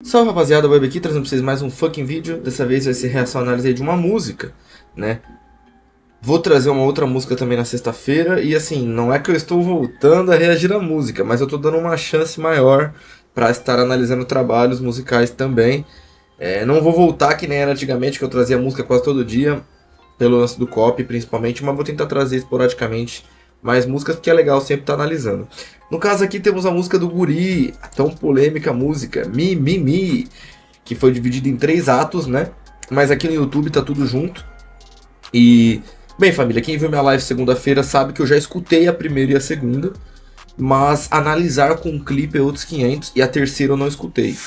Salve rapaziada, Web aqui trazendo pra vocês mais um fucking vídeo. Dessa vez vai ser reação análise de uma música, né? Vou trazer uma outra música também na sexta-feira. E assim, não é que eu estou voltando a reagir à música, mas eu tô dando uma chance maior pra estar analisando trabalhos musicais também. Não vou voltar que nem era antigamente, que eu trazia música quase todo dia, pelo lance do copy principalmente, mas vou tentar trazer esporadicamente mais músicas, porque é legal sempre estar analisando. No caso aqui temos a música do Guri, a tão polêmica música Mi, que foi dividida em 3 atos, né? Mas aqui no YouTube tá tudo junto. E, bem família, quem viu minha live segunda-feira sabe que eu já escutei a primeira e a segunda, mas analisar com um clipe é outros 500, e a terceira eu não escutei.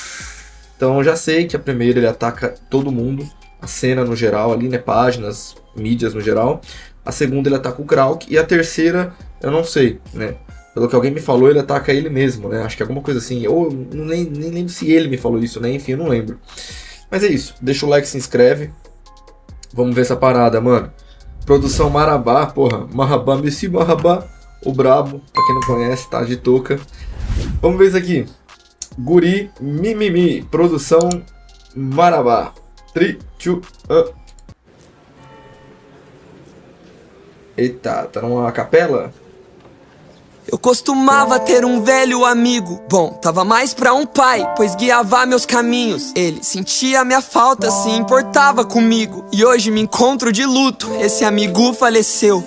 Então eu já sei que a primeira ele ataca todo mundo, a cena no geral ali, né? Páginas, mídias no geral. A segunda ele ataca o Krauk, e a terceira eu não sei, né? Pelo que alguém me falou, ele ataca ele mesmo, né? Acho que é alguma coisa assim. Ou nem lembro se ele me falou isso, né? Enfim, eu não lembro. Mas é isso. Deixa o like, se inscreve. Vamos ver essa parada, mano. Produção Marabá, porra. Marabá, Messi Marabá. O brabo, pra quem não conhece, tá de touca. Vamos ver isso aqui. Guri, Mi. Produção Marabá. 3, 2, 1. Eita, tá numa capela? Eu costumava ter um velho amigo. Bom, tava mais pra um pai, pois guiava meus caminhos. Ele sentia minha falta, se importava comigo. E hoje me encontro de luto, esse amigo faleceu.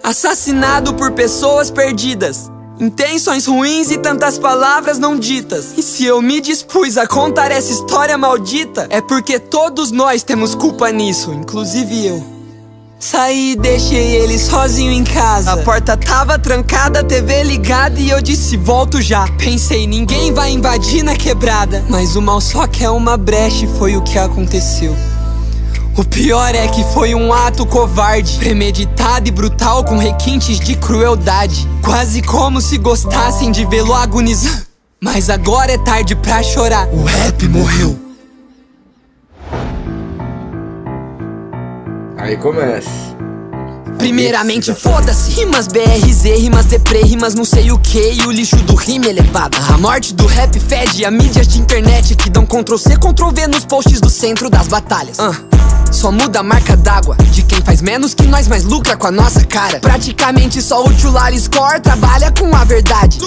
Assassinado por pessoas perdidas, intenções ruins e tantas palavras não ditas. E se eu me dispus a contar essa história maldita, é porque todos nós temos culpa nisso, inclusive eu. Saí e deixei ele sozinho em casa. A porta tava trancada, a TV ligada e eu disse volto já. Pensei, ninguém vai invadir na quebrada, mas o mal só quer uma brecha e foi o que aconteceu. O pior é que foi um ato covarde, premeditado e brutal, com requintes de crueldade. Quase como se gostassem de vê-lo agonizar. Mas agora é tarde pra chorar, o rap morreu. Aí começa. Primeiramente foda-se, rimas BRZ, rimas deprê, rimas não sei o que, e o lixo do rima elevado. A morte do rap fede a mídias de internet que dão Ctrl-C, Ctrl-V nos posts do centro das batalhas. Só muda a marca d'água de quem faz menos que nós, mas lucra com a nossa cara. Praticamente só o Tchular Score trabalha com a verdade,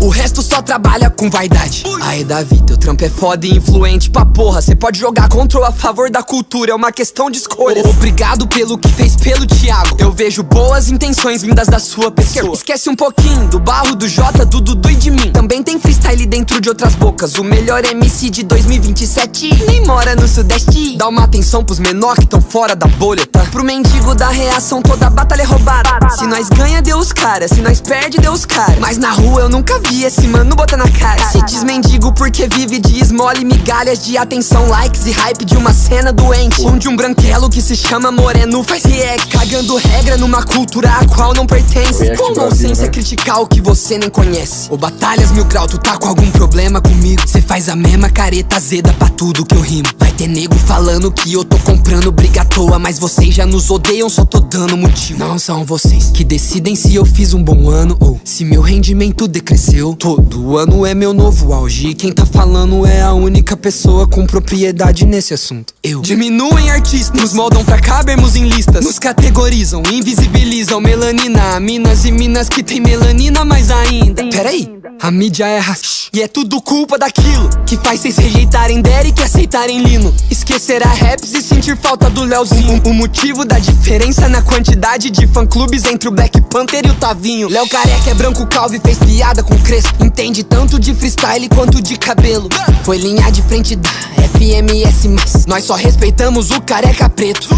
o resto só trabalha com vaidade. Aí Davi, teu trampo é foda e influente pra porra. Cê pode jogar control a favor da cultura, é uma questão de escolha. Obrigado pelo que fez pelo Thiago. Eu vejo boas intenções vindas da sua pessoa. Esquece um pouquinho do barro, do Jota, do Dudu e de mim. Também tem freestyle dentro de outras bocas. O melhor MC de 2027 nem mora no Sudeste. Dá uma atenção pros menor que tão fora da bolha, tá? Pro mendigo da reação, toda batalha é roubada. Se nós ganha, deu os cara. Se nós perde, deu os cara. Mas na rua eu nunca vi esse mano botar na cara. Se diz mendigo porque vive de esmola e migalhas de atenção, likes e hype de uma cena doente, onde um branquelo que se chama moreno faz react, cagando regra numa cultura a qual não pertence. Com nonsense criticar o que você nem conhece. Ou batalhas mil grau, tu tá com algum problema comigo? Cê faz a mesma careta azeda pra tudo que eu rimo. Vai ter nego falando que eu tô comprando briga à toa, mas vocês já nos odeiam, só tô dando motivo. Não são vocês que decidem se eu fiz um bom ano ou se meu rendimento decresceu. Todo ano é meu novo auge, e quem tá falando é a única pessoa com propriedade nesse assunto. Eu. Diminuem artistas, nos moldam pra cabermos em listas, nos categorizam, invisibilizam melanina, minas e minas que tem melanina mais ainda. Peraí, a mídia é racista e é tudo culpa daquilo que faz vocês rejeitarem Derek e aceitarem Lino. Esquecer a raps e sentir falta do Leozinho. O motivo da diferença na quantidade de fã-clubes entre o Black Panther e o Tavinho. Léo Careca é branco calvo e fez piada com Crespo. Entende tanto de freestyle quanto de cabelo. Foi linha de frente da FMS, mas nós só respeitamos o careca preto.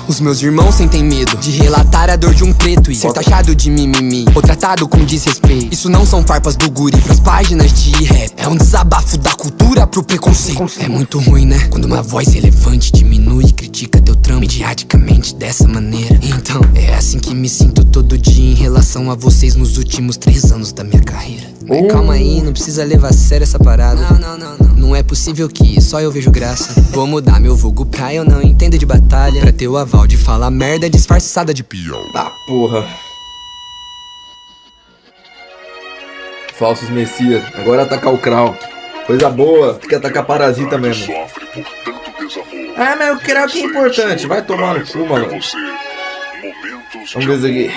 Os meus irmãos sentem medo de relatar a dor de um preto e ser taxado de mimimi ou tratado com desrespeito. Isso não são farpas do Guri pras páginas de rap, é um desabafo da cultura pro preconceito. É muito ruim, né? Quando uma voz relevante diminui e critica teu trampo mediaticamente dessa maneira. Então, é assim que me sinto todo dia em relação a vocês nos últimos 3 anos da minha carreira. Mas calma aí, não precisa levar a sério essa parada. Não é possível que só eu vejo graça. Vou mudar meu vulgo pra eu não entendo de batalha, pra ter o aval de falar merda disfarçada de peão. Tá porra. Falsos Messias. Agora atacar o Krauk. Coisa boa. Tem que atacar parasita mesmo. Ah, mas eu creio que é importante. Vai tomar no cu, mano. Vamos ver isso aqui.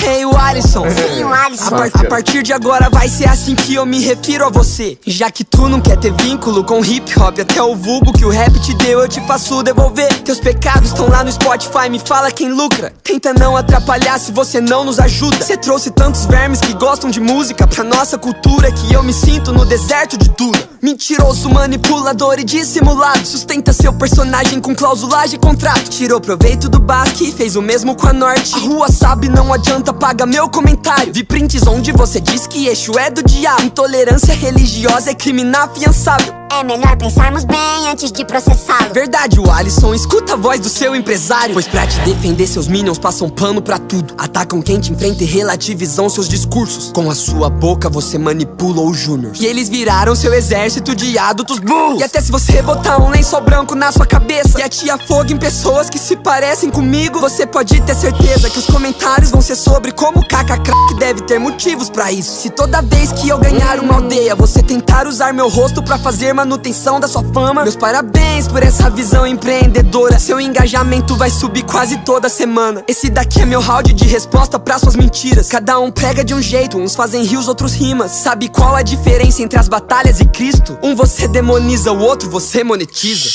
Hey, o Alisson. Sim, o Alisson. A partir de agora vai ser assim que eu me refiro a você. Já que tu não quer ter vínculo com hip hop, até o vulgo que o rap te deu eu te faço devolver. Teus pecados estão lá no Spotify, me fala quem lucra. Tenta não atrapalhar se você não nos ajuda. Cê trouxe tantos vermes que gostam de música pra nossa cultura que eu me sinto no deserto de Dura. Mentiroso, manipulador e dissimulado. Sustenta seu personagem com cláusulas de contrato. Tirou proveito do basque e fez o mesmo com a Norte. A rua sabe, não adianta, paga meu comentário. Vi prints onde você diz que Exu é do diabo. Intolerância religiosa é crime inafiançável. É melhor pensarmos bem antes de processá-lo. Verdade, o Alisson, escuta a voz do seu empresário. Pois pra te defender seus minions passam pano pra tudo. Atacam quem te enfrenta e relativizam seus discursos. Com a sua boca você manipula os júniors. E eles viraram seu exército de adultos burros. E até se você botar um lençol branco na sua cabeça e atia fogo em pessoas que se parecem comigo, você pode ter certeza que os comentários vão ser sobre como Kaka Crack deve ter motivos pra isso. Se toda vez que eu ganhar uma aldeia você tentar usar meu rosto pra fazer manutenção da sua fama, meus parabéns por essa visão empreendedora. Seu engajamento vai subir quase toda semana. Esse daqui é meu round de resposta pra suas mentiras. Cada um prega de um jeito, uns fazem rios, outros rimas. Sabe qual a diferença entre as batalhas e Cristo? Um você demoniza, o outro você monetiza.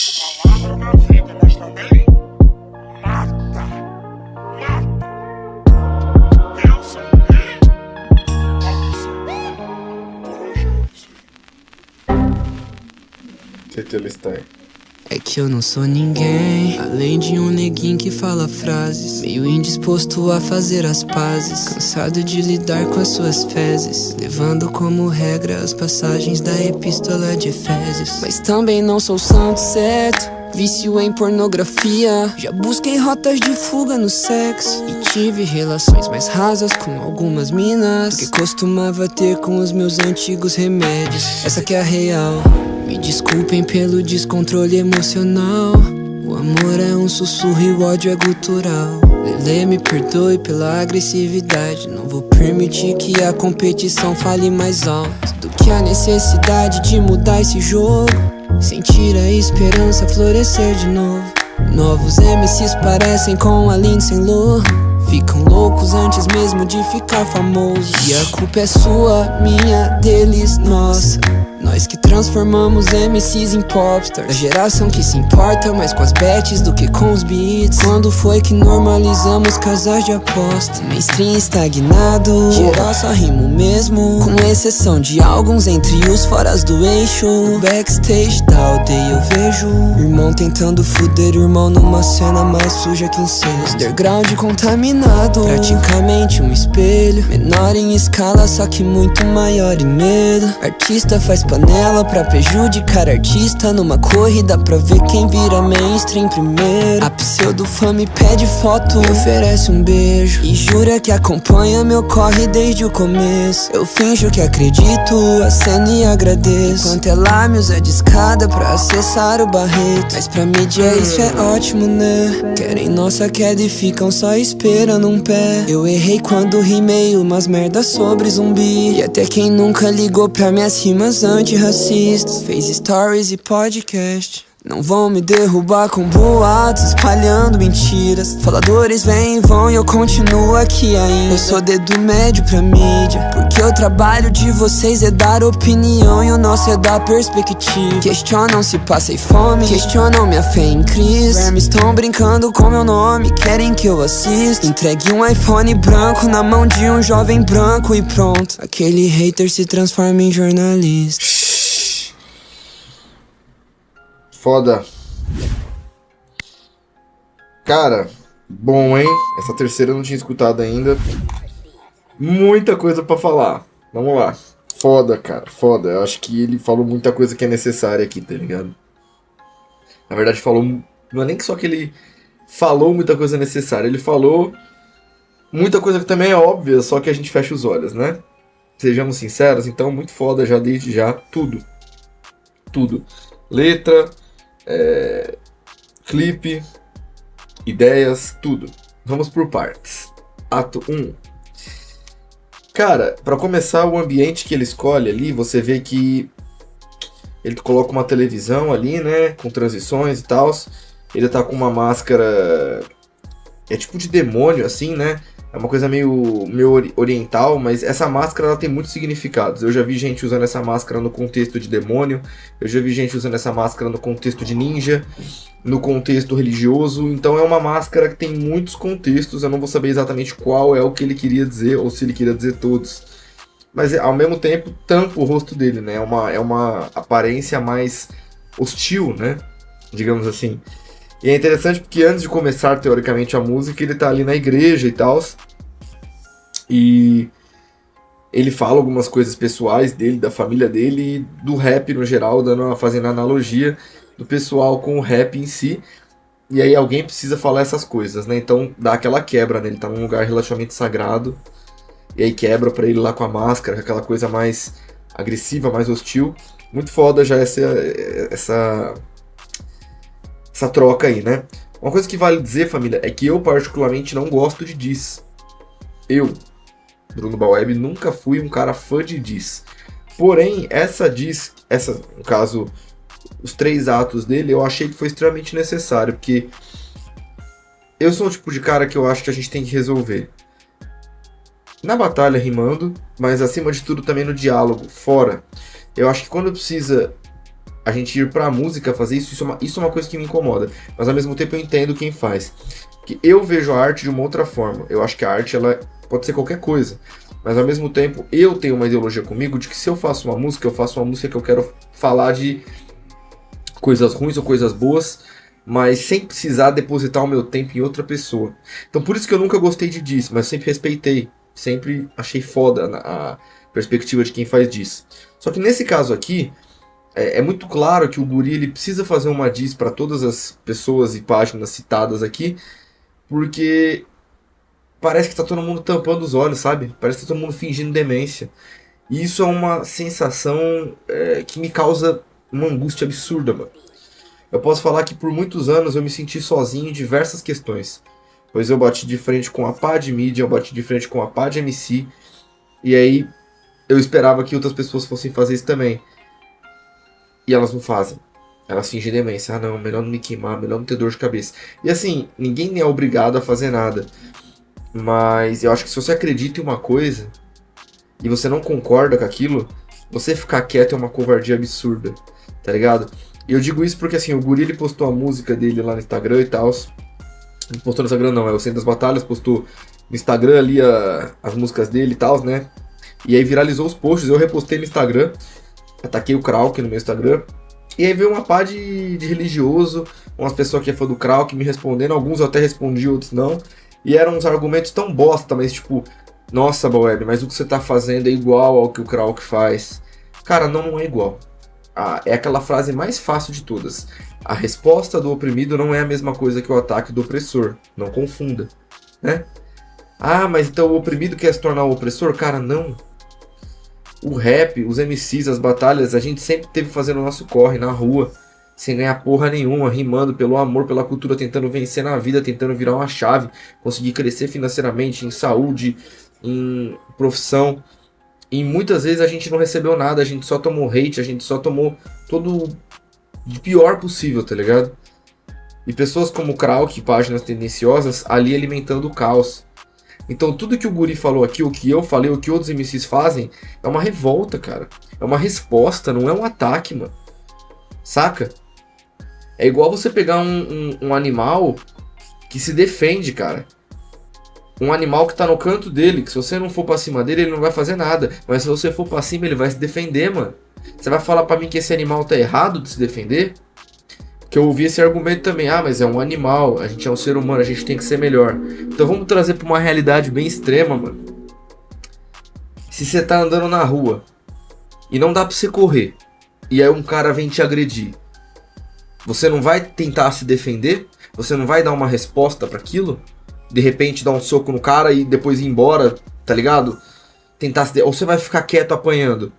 É que eu não sou ninguém, além de um neguinho que fala frases, meio indisposto a fazer as pazes, cansado de lidar com as suas fezes, levando como regra as passagens da epístola de Efésios. Mas também não sou santo, certo? Vício em pornografia, já busquei rotas de fuga no sexo e tive relações mais rasas com algumas minas do que costumava ter com os meus antigos remédios. Essa que é a real. Me desculpem pelo descontrole emocional. O amor é um sussurro e o ódio é gutural. Lelê, me perdoe pela agressividade. Não vou permitir que a competição fale mais alto do que a necessidade de mudar esse jogo. Sentir a esperança florescer de novo. Novos MCs parecem com a Lindsay Lohan. Ficam loucos antes mesmo de ficar famoso. E a culpa é sua, minha, deles, nossa. Nós que transformamos MCs em popstars. Da geração que se importa mais com as bets do que com os beats. Quando foi que normalizamos casais de aposta? Mainstream estagnado, geral só rimo mesmo, com exceção de alguns entre os foras do eixo. No backstage da aldeia eu vejo irmão tentando fuder irmão numa cena mais suja que incesto. Underground contaminado, praticamente um espelho, menor em escala só que muito maior em medo. Artista faz panela pra prejudicar artista numa corrida pra ver quem vira mainstream primeiro. A pseudo-fã me pede foto, me oferece um beijo e jura que acompanha meu corre desde o começo. Eu finjo que acredito, aceno e agradeço, enquanto ela me usa de escada pra acessar o Barreto. Mas pra mídia isso é ótimo, né? Querem nossa queda e ficam só esperando um pé. Eu errei quando rimei umas merdas sobre zumbi, e até quem nunca ligou pra minhas rimas antirracistas fez stories e podcast. Não vão me derrubar com boatos, espalhando mentiras. Faladores vêm e vão e eu continuo aqui ainda. Eu sou dedo médio pra mídia, porque o trabalho de vocês é dar opinião e o nosso é dar perspectiva. Questionam se passei fome, questionam minha fé em Cristo. Vermes estão brincando com meu nome, querem que eu assista. Entregue um iPhone branco na mão de um jovem branco e pronto, aquele hater se transforma em jornalista. Foda. Cara, bom, hein? Essa terceira eu não tinha escutado ainda. Muita coisa pra falar. Vamos lá. Foda, cara, foda. Eu acho que ele falou muita coisa que é necessária aqui, tá ligado? Na verdade, falou... Não é nem só que ele falou muita coisa necessária. Ele falou muita coisa que também é óbvia, só que a gente fecha os olhos, né? Sejamos sinceros, então muito foda já desde já. Tudo. Tudo. Letra... clipe, ideias, tudo. Vamos por partes. Ato 1. Cara, pra começar, o ambiente que ele escolhe ali, você vê que ele coloca uma televisão ali, né, com transições e tal. Ele tá com uma máscara, é tipo de demônio, assim, né? É uma coisa meio oriental, mas essa máscara ela tem muitos significados. Eu já vi gente usando essa máscara no contexto de demônio, eu já vi gente usando essa máscara no contexto de ninja, no contexto religioso. Então é uma máscara que tem muitos contextos, eu não vou saber exatamente qual é o que ele queria dizer, ou se ele queria dizer todos. Mas ao mesmo tempo tampa o rosto dele, né? É uma aparência mais hostil, né? Digamos assim. E é interessante porque antes de começar, teoricamente, a música, ele tá ali na igreja e tal. E ele fala algumas coisas pessoais dele, da família dele e do rap no geral, fazendo analogia do pessoal com o rap em si. E aí alguém precisa falar essas coisas, né? Então dá aquela quebra, né? Ele tá num lugar relativamente sagrado. E aí quebra pra ele lá com a máscara, aquela coisa mais agressiva, mais hostil. Muito foda já essa troca aí, né? Uma coisa que vale dizer, família, é que eu particularmente não gosto de diss. Eu, Bruno Baweb, nunca fui um cara fã de diss. Porém, no caso, os 3 atos dele, eu achei que foi extremamente necessário, porque eu sou o tipo de cara que eu acho que a gente tem que resolver. Na batalha, rimando, mas acima de tudo também no diálogo, fora. Eu acho que quando precisa a gente ir pra música fazer isso é uma coisa que me incomoda. Mas ao mesmo tempo eu entendo quem faz. Que eu vejo a arte de uma outra forma. Eu acho que a arte ela pode ser qualquer coisa. Mas ao mesmo tempo eu tenho uma ideologia comigo de que se eu faço uma música, eu faço uma música que eu quero falar de coisas ruins ou coisas boas, mas sem precisar depositar o meu tempo em outra pessoa. Então por isso que eu nunca gostei de disso, mas sempre respeitei. Sempre achei foda a perspectiva de quem faz disso. Só que nesse caso aqui, é muito claro que o Guri ele precisa fazer uma diss para todas as pessoas e páginas citadas aqui, porque parece que tá todo mundo tampando os olhos, sabe? Parece que tá todo mundo fingindo demência. E isso é uma sensação que me causa uma angústia absurda, mano. Eu posso falar que por muitos anos eu me senti sozinho em diversas questões. Pois eu bati de frente com a pá de mídia, eu bati de frente com a pá de MC, e aí eu esperava que outras pessoas fossem fazer isso também. E elas não fazem. Elas fingem demência. Ah não, melhor não me queimar, melhor não ter dor de cabeça. E assim, ninguém é obrigado a fazer nada. Mas eu acho que se você acredita em uma coisa e você não concorda com aquilo, você ficar quieto é uma covardia absurda, tá ligado? E eu digo isso porque assim, o Guri ele postou a música dele lá no Instagram e tal. Não postou no Instagram não, é o Centro das Batalhas, postou no Instagram ali as músicas dele e tal, né? E aí viralizou os posts, eu repostei no Instagram. Ataquei o Krauk no meu Instagram. E aí veio uma pá de religioso, umas pessoas que é fã do Krauk me respondendo. Alguns eu até respondi, outros não. E eram uns argumentos tão bosta, mas tipo... Nossa, Baweb, mas o que você tá fazendo é igual ao que o Krauk faz. Cara, não é igual. É aquela frase mais fácil de todas. A resposta do oprimido não é a mesma coisa que o ataque do opressor. Não confunda, né? Ah, mas então o oprimido quer se tornar o opressor? Cara, não. O rap, os MCs, as batalhas, a gente sempre teve fazendo o nosso corre na rua, sem ganhar porra nenhuma, rimando pelo amor, pela cultura, tentando vencer na vida, tentando virar uma chave, conseguir crescer financeiramente, em saúde, em profissão. E muitas vezes a gente não recebeu nada, a gente só tomou hate, a gente só tomou todo de pior possível, tá ligado? E pessoas como o Krauk, páginas tendenciosas, ali alimentando o caos. Então tudo que o Guri falou aqui, o que eu falei, o que outros MCs fazem, é uma revolta, cara. É uma resposta, não é um ataque, mano. Saca? É igual você pegar um animal que se defende, cara. Um animal que tá no canto dele, que se você não for pra cima dele, ele não vai fazer nada. Mas se você for pra cima, ele vai se defender, mano. Você vai falar pra mim que esse animal tá errado de se defender? Que eu ouvi esse argumento também. Ah, mas é um animal, a gente é um ser humano, a gente tem que ser melhor. Então vamos trazer pra uma realidade bem extrema, mano. Se você tá andando na rua e não dá pra você correr, e aí um cara vem te agredir, você não vai tentar se defender? Você não vai dar uma resposta pra aquilo? De repente dar um soco no cara e depois ir embora, tá ligado? Tentar se ou você vai ficar quieto apanhando?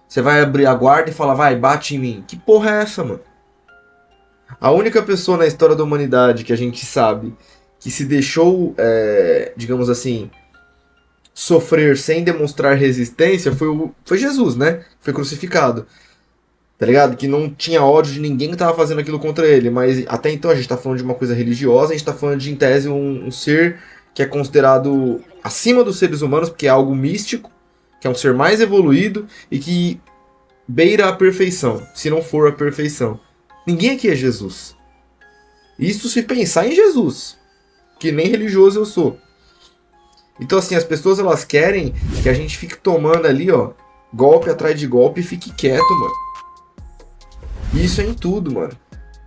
Você vai abrir a guarda e falar, vai, bate em mim. Que porra é essa, mano? A única pessoa na história da humanidade que a gente sabe que se deixou, digamos assim, sofrer sem demonstrar resistência foi Jesus, né? Foi crucificado. tá ligado? Que não tinha ódio de ninguém que tava fazendo aquilo contra ele, mas até então a gente tá falando de uma coisa religiosa, a gente tá falando de, em tese, um ser que é considerado acima dos seres humanos, porque é algo místico, que é um ser mais evoluído e que beira a perfeição, se não for a perfeição. Ninguém aqui é Jesus. Isso se pensar em Jesus, que nem religioso eu sou. Então assim, as pessoas elas querem que a gente fique tomando ali, ó, golpe atrás de golpe e fique quieto, mano. E isso é em tudo, mano.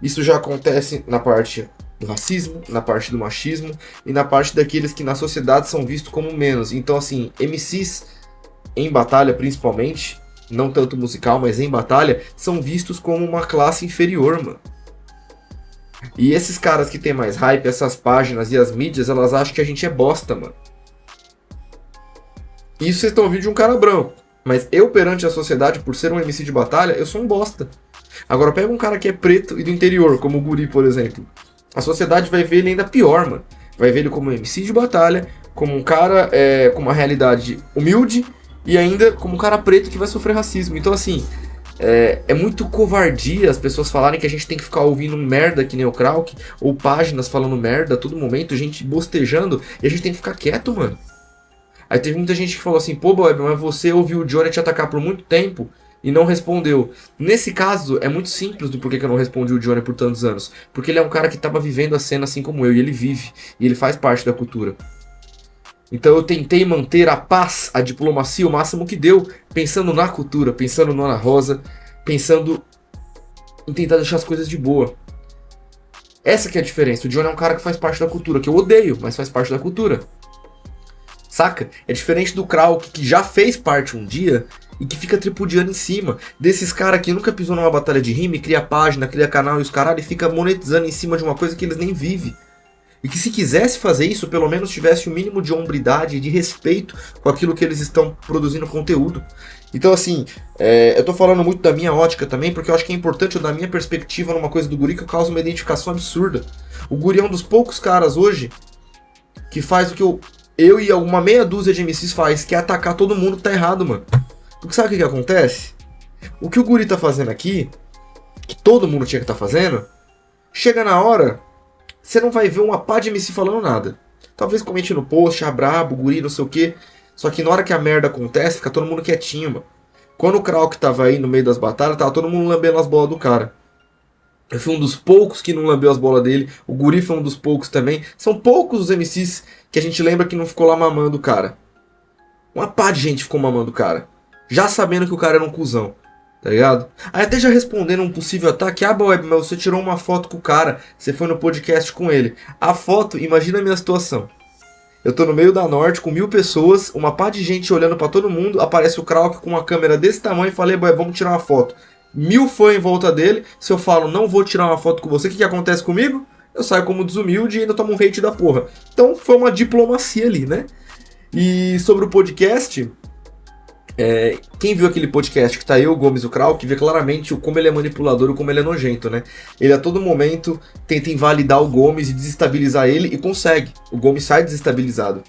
Isso já acontece na parte do racismo, na parte do machismo e na parte daqueles que na sociedade são vistos como menos. Então assim, MCs em batalha principalmente, não tanto musical, mas em batalha, são vistos como uma classe inferior, mano. E esses caras que tem mais hype, essas páginas e as mídias, elas acham que a gente é bosta, mano. Isso vocês estão ouvindo de um cara branco. Mas eu, perante a sociedade, por ser um MC de batalha, eu sou um bosta. Agora pega um cara que é preto e do interior, como o Guri, por exemplo. A sociedade vai ver ele ainda pior, mano. Vai ver ele como um MC de batalha, como um cara com uma realidade humilde e ainda como um cara preto que vai sofrer racismo. Então, assim, é muito covardia as pessoas falarem que a gente tem que ficar ouvindo merda que nem o Krauk, ou páginas falando merda a todo momento, gente bostejando, e a gente tem que ficar quieto, mano. Aí teve muita gente que falou assim, pô, Boeb, mas você ouviu o Johnny te atacar por muito tempo e não respondeu. Nesse caso, é muito simples do porquê que eu não respondi o Johnny por tantos anos. Porque ele é um cara que tava vivendo a cena assim como eu, e ele vive, e ele faz parte da cultura. Então eu tentei manter a paz, a diplomacia, o máximo que deu, pensando na cultura, pensando no Ana Rosa, pensando em tentar deixar as coisas de boa. Essa que é a diferença. O Johnny é um cara que faz parte da cultura, que eu odeio, mas faz parte da cultura. Saca? É diferente do Krauk, que já fez parte um dia e que fica tripudiando em cima. Desses caras que nunca pisou numa batalha de rima, cria página, cria canal e os caralho, e fica monetizando em cima de uma coisa que eles nem vivem. E que se quisesse fazer isso, pelo menos tivesse o mínimo de hombridade e de respeito com aquilo que eles estão produzindo conteúdo. Então assim, eu tô falando muito da minha ótica também, porque eu acho que é importante eu dar minha perspectiva numa coisa do Guri que causa uma identificação absurda. O Guri é um dos poucos caras hoje que faz o que eu e uma meia dúzia de MCs faz, que é atacar todo mundo que tá errado, mano. Porque sabe o que acontece? O que o Guri tá fazendo aqui, que todo mundo tinha que tá fazendo, chega na hora, você não vai ver uma pá de MC falando nada. Talvez comente no post, brabo, Guri, não sei o que. Só que na hora que a merda acontece, fica todo mundo quietinho, mano. Quando o Krauk tava aí no meio das batalhas, tava todo mundo lambendo as bolas do cara. Eu fui um dos poucos que não lambeu as bolas dele. O Guri foi um dos poucos também. São poucos os MCs que a gente lembra que não ficou lá mamando o cara. Uma pá de gente ficou mamando o cara. Já sabendo que o cara era um cuzão. Tá ligado? Aí até já respondendo um possível ataque. Boeb, mas você tirou uma foto com o cara. Você foi no podcast com ele. A foto, imagina a minha situação. Eu tô no meio da Norte com 1000 pessoas. Uma pá de gente olhando pra todo mundo. Aparece o Krauk com uma câmera desse tamanho. E falei, Boeb, vamos tirar uma foto. 1000 fãs em volta dele. Se eu falo, não vou tirar uma foto com você, o que acontece comigo? Eu saio como desumilde e ainda tomo um hate da porra. Então foi uma diplomacia ali, né? E sobre o podcast, quem viu aquele podcast que tá eu, o Gomes e o Krauk, vê claramente como ele é manipulador e como ele é nojento, né? Ele a todo momento tenta invalidar o Gomes e desestabilizar ele e consegue. O Gomes sai desestabilizado.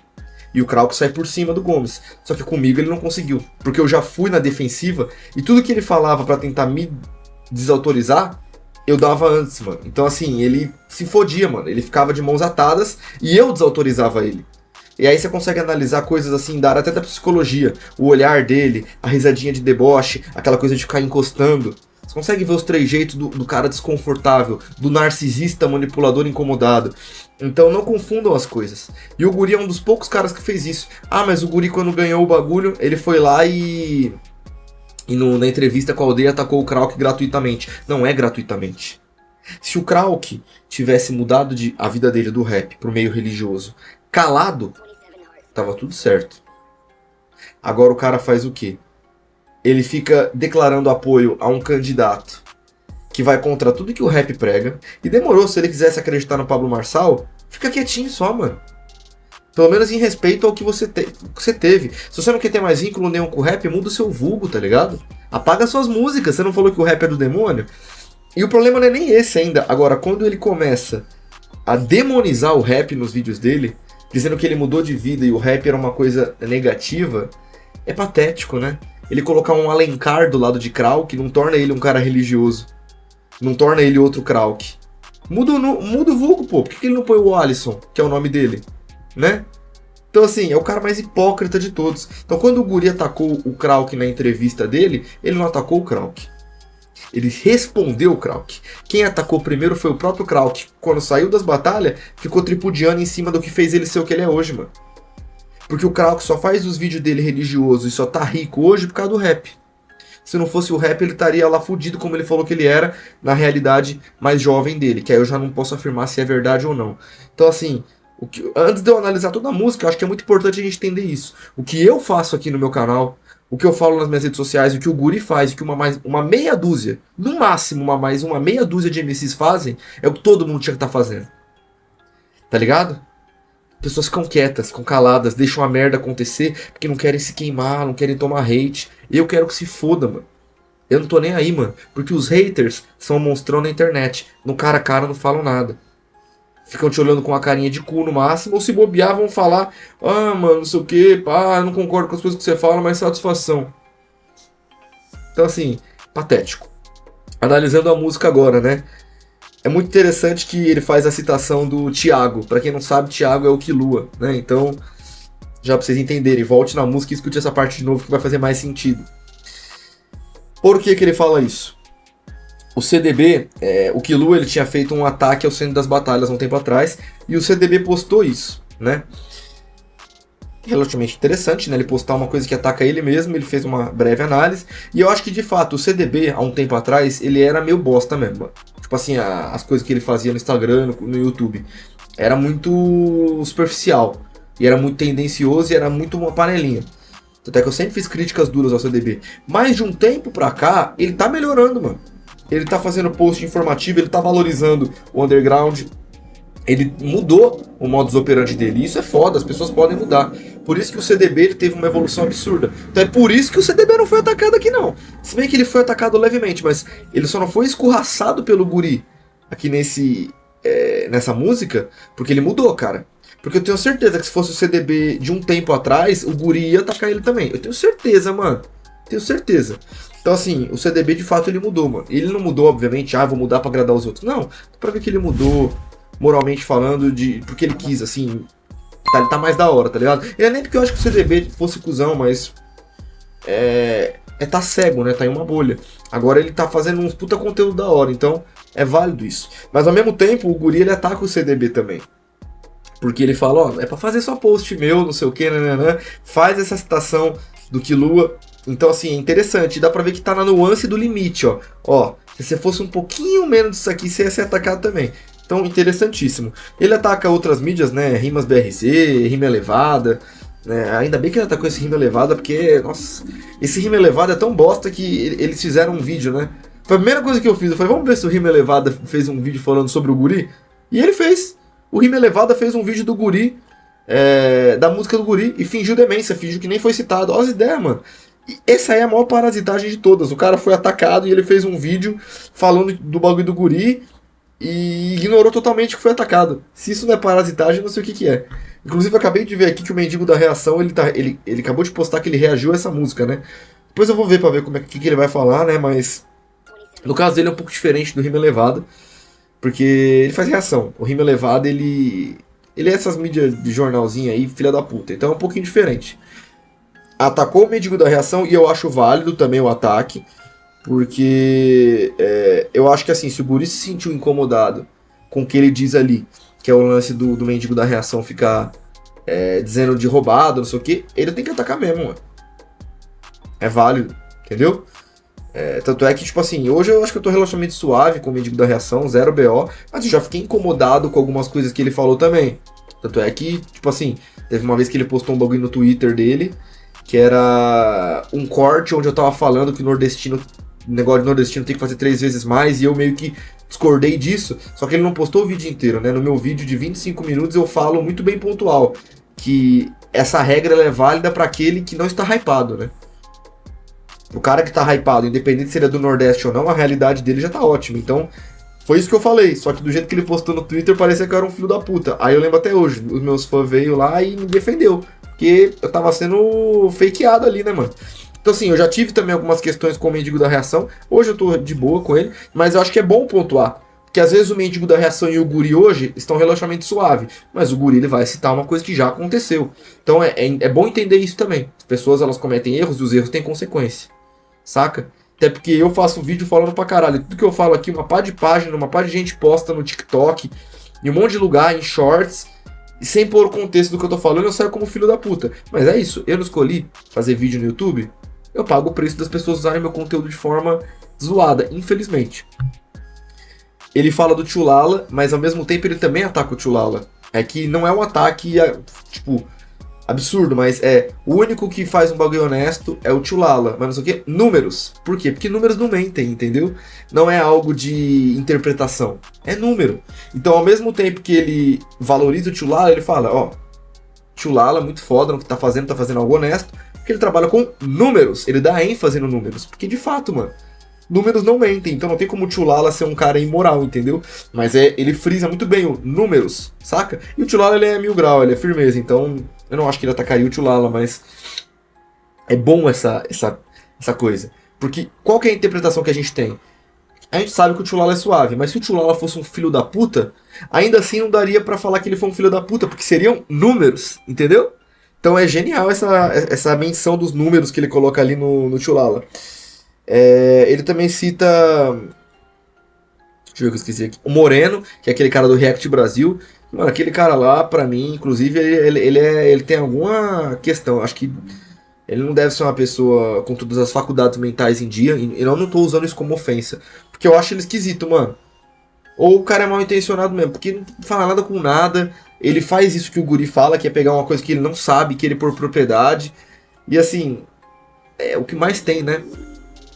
E o Krauk sai por cima do Gomes. Só que comigo ele não conseguiu. Porque eu já fui na defensiva e tudo que ele falava pra tentar me desautorizar, eu dava antes, mano. Então assim, ele se fodia, mano. Ele ficava de mãos atadas e eu desautorizava ele. E aí você consegue analisar coisas assim, da área até da psicologia. O olhar dele, a risadinha de deboche, aquela coisa de ficar encostando. Você consegue ver os trejeitos do cara desconfortável, do narcisista manipulador incomodado. Então não confundam as coisas. E o Guri é um dos poucos caras que fez isso. Mas o Guri quando ganhou o bagulho, ele foi lá e na entrevista com a aldeia atacou o Krauk gratuitamente. Não é gratuitamente. Se o Krauk tivesse mudado a vida dele do rap pro meio religioso, calado, tava tudo certo. Agora o cara faz o quê? Ele fica declarando apoio a um candidato que vai contra tudo que o rap prega. E demorou, se ele quisesse acreditar no Pablo Marçal, fica quietinho só, mano. Pelo menos em respeito ao que você teve. Se você não quer ter mais vínculo nenhum com o rap, muda o seu vulgo, tá ligado? Apaga suas músicas, você não falou que o rap é do demônio? E o problema não é nem esse ainda. Agora, quando ele começa a demonizar o rap nos vídeos dele, dizendo que ele mudou de vida e o rap era uma coisa negativa, é patético, né? ele colocar um Alencar do lado de Krauk não torna ele um cara religioso. Não torna ele outro Krauk. Muda o vulgo, pô. Por que ele não põe o Alisson, que é o nome dele? Né? Então, assim, é o cara mais hipócrita de todos. Então, quando o Guri atacou o Krauk na entrevista dele, ele não atacou o Krauk. Ele respondeu o Krauk. Quem atacou primeiro foi o próprio Krauk. Quando saiu das batalhas, ficou tripudiando em cima do que fez ele ser o que ele é hoje, mano. Porque o Krauk só faz os vídeos dele religiosos e só tá rico hoje por causa do rap. Se não fosse o rap, ele estaria lá fudido como ele falou que ele era na realidade mais jovem dele. Que aí eu já não posso afirmar se é verdade ou não. Então, assim... antes de eu analisar toda a música, eu acho que é muito importante a gente entender isso. O que eu faço aqui no meu canal, o que eu falo nas minhas redes sociais, o que o Guri faz, o que uma meia dúzia, no máximo uma meia dúzia de MCs fazem, é o que todo mundo tinha que estar fazendo. Tá ligado? Pessoas ficam quietas, ficam caladas, deixam a merda acontecer, porque não querem se queimar, não querem tomar hate. Eu quero que se foda, mano. Eu não tô nem aí, mano. Porque os haters são um monstrão na internet. No cara a cara não falam nada. Ficam te olhando com uma carinha de cu no máximo, ou se bobear vão falar, ah, mano, não sei o que, pá, eu não concordo com as coisas que você fala, mas satisfação. Então, assim, patético. Analisando a música agora, né? É muito interessante que ele faz a citação do Thiago. Pra quem não sabe, Thiago é o Killua, né? Então, já pra vocês entenderem, volte na música e escute essa parte de novo que vai fazer mais sentido. Por que que ele fala isso? O CDB, o Killua, ele tinha feito um ataque ao centro das batalhas há um tempo atrás, e o CDB postou isso, né? Relativamente interessante, né? Ele postar uma coisa que ataca ele mesmo, ele fez uma breve análise, e eu acho que, de fato, o CDB, há um tempo atrás, ele era meio bosta mesmo. Tipo assim, as coisas que ele fazia no Instagram, no YouTube, era muito superficial, e era muito tendencioso, e era muito uma panelinha. Até que eu sempre fiz críticas duras ao CDB. Mas de um tempo pra cá, ele tá melhorando, mano. Ele tá fazendo post informativo, ele tá valorizando o underground. Ele mudou o modus operandi dele. Isso é foda, as pessoas podem mudar. Por isso que o CDB ele teve uma evolução absurda. Então é por isso que o CDB não foi atacado aqui não. Se bem que ele foi atacado levemente, mas ele só não foi escorraçado pelo Guri aqui nessa música, porque ele mudou, cara. Porque eu tenho certeza que se fosse o CDB de um tempo atrás, o Guri ia atacar ele também. Eu tenho certeza, mano. Tenho certeza. Então, assim, o CDB de fato ele mudou, mano. Ele não mudou, obviamente, vou mudar pra agradar os outros. Não, dá pra ver que ele mudou, moralmente falando, porque ele quis, assim. Ele tá mais da hora, tá ligado? E não é nem porque eu acho que o CDB fosse cuzão, mas. Tá cego, né? Tá em uma bolha. Agora ele tá fazendo uns puta conteúdo da hora, então é válido isso. Mas ao mesmo tempo, o Guri ele ataca o CDB também. Porque ele fala, ó, é pra fazer só post meu, não sei o que, né? Faz essa citação do Killua. Então, assim, é interessante. Dá pra ver que tá na nuance do limite, ó. Ó, se você fosse um pouquinho menos disso aqui, você ia ser atacado também. Então, interessantíssimo. Ele ataca outras mídias, né? Rimas BRZ, Rima Elevada. Né? Ainda bem que ele atacou esse Rima Elevada, porque, nossa, esse Rima Elevada é tão bosta que eles fizeram um vídeo, né? Foi a primeira coisa que eu fiz. Eu falei, vamos ver se o Rima Elevada fez um vídeo falando sobre o Guri. E ele fez. O Rima Elevada fez um vídeo do Guri, da música do Guri, e fingiu demência, fingiu que nem foi citado. Olha as ideias, mano. E essa aí é a maior parasitagem de todas. O cara foi atacado e ele fez um vídeo falando do bagulho do Guri e ignorou totalmente que foi atacado. Se isso não é parasitagem, eu não sei o que é. Inclusive, eu acabei de ver aqui que o Mendigo da Reação, ele acabou de postar que ele reagiu a essa música, né? Depois eu vou ver pra ver que ele vai falar, né? Mas no caso dele é um pouco diferente do Rima Elevada, porque ele faz reação. O Rima Elevada, ele é essas mídias de jornalzinho aí, filha da puta. Então é um pouquinho diferente. Atacou o Mendigo da Reação e eu acho válido também o ataque, porque eu acho que assim, se o Guri se sentiu incomodado com o que ele diz ali, que é o lance do Mendigo da Reação ficar dizendo de roubado, não sei o que, ele tem que atacar mesmo, mano. É válido, entendeu? Tanto é que, tipo assim, hoje eu acho que eu tô relativamente suave com o Mendigo da Reação, 0 BO, mas eu já fiquei incomodado com algumas coisas que ele falou também. Tanto é que, tipo assim, teve uma vez que ele postou um bagulho no Twitter dele, que era um corte onde eu tava falando que o negócio de nordestino tem que fazer 3 vezes mais, e eu meio que discordei disso, só que ele não postou o vídeo inteiro, né? No meu vídeo de 25 minutos eu falo muito bem pontual, que essa regra ela é válida pra aquele que não está hypado, né? O cara que tá hypado, independente se ele é do Nordeste ou não, a realidade dele já tá ótima, então foi isso que eu falei, só que do jeito que ele postou no Twitter parecia que eu era um filho da puta. Aí eu lembro até hoje, os meus fãs veio lá e me defendeu, porque eu tava sendo fakeado ali, né, mano? Então assim, eu já tive também algumas questões com o Mendigo da Reação, hoje eu tô de boa com ele, mas eu acho que é bom pontuar. Porque às vezes o Mendigo da Reação e o Guri hoje estão relativamente suave, mas o Guri ele vai citar uma coisa que já aconteceu. Então é bom entender isso também. As pessoas elas cometem erros e os erros têm consequência. Saca? Até porque eu faço vídeo falando pra caralho. Tudo que eu falo aqui, uma pá de página, uma pá de gente posta no TikTok, em um monte de lugar, em shorts, e sem pôr o contexto do que eu tô falando, eu saio como filho da puta. Mas é isso, eu não escolhi fazer vídeo no YouTube, eu pago o preço das pessoas usarem meu conteúdo de forma zoada, infelizmente. Ele fala do Tchulala, mas ao mesmo tempo ele também ataca o Tchulala. É que não é um ataque, tipo, absurdo, mas o único que faz um bagulho honesto é o Tchulala. Mas não sei o que, números. Por quê? Porque números não mentem, entendeu? Não é algo de interpretação, é número. Então ao mesmo tempo que ele valoriza o Tchulala, ele fala, ó, Tchulala muito foda no que tá fazendo algo honesto, porque ele trabalha com números, ele dá ênfase no números. Porque de fato, mano, números não mentem, então não tem como o Tchulala ser um cara imoral, entendeu? Mas ele frisa muito bem o números, saca? E o Tchulala ele é 1000 grau, ele é firmeza, então eu não acho que ele atacaria o Tchulala, mas é bom essa coisa. Porque qual que é a interpretação que a gente tem? A gente sabe que o Tchulala é suave, mas se o Tchulala fosse um filho da puta, ainda assim não daria pra falar que ele foi um filho da puta, porque seriam números, entendeu? Então é genial essa menção dos números que ele coloca ali no Tchulala. Ele também cita, deixa eu ver o que eu esqueci aqui, o Moreno, que é aquele cara do React Brasil. Mano, aquele cara lá, pra mim, inclusive, ele tem alguma questão. Acho que ele não deve ser uma pessoa com todas as faculdades mentais em dia, e eu não tô usando isso como ofensa, porque eu acho ele esquisito, mano. Ou o cara é mal intencionado mesmo, porque não fala nada com nada, ele faz isso que o Guri fala, que é pegar uma coisa que ele não sabe, que ele por propriedade, e assim, é o que mais tem, né?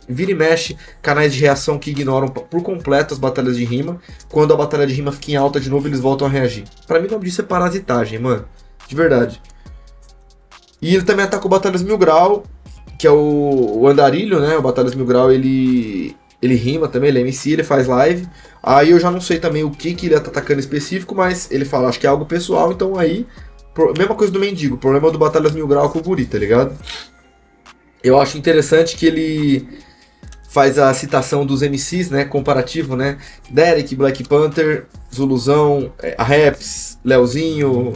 Vira e mexe, canais de reação que ignoram por completo as batalhas de rima. Quando a batalha de rima fica em alta de novo, eles voltam a reagir. Pra mim, o nome disso é parasitagem, mano. De verdade. E ele também ataca o Batalhas 1000 grau, que é o Andarilho, né? O Batalhas 1000 grau, ele rima também, ele é MC, ele faz live. Aí eu já não sei também o que ele tá atacando específico, mas ele fala, acho que é algo pessoal, então aí... Mesma coisa do Mendigo, o problema do Batalhas 1000 grau com o Guri, tá ligado? Eu acho interessante que ele faz a citação dos MCs, né, comparativo, né, Derek, Black Panther, Zuluzão, a Raps, Leozinho,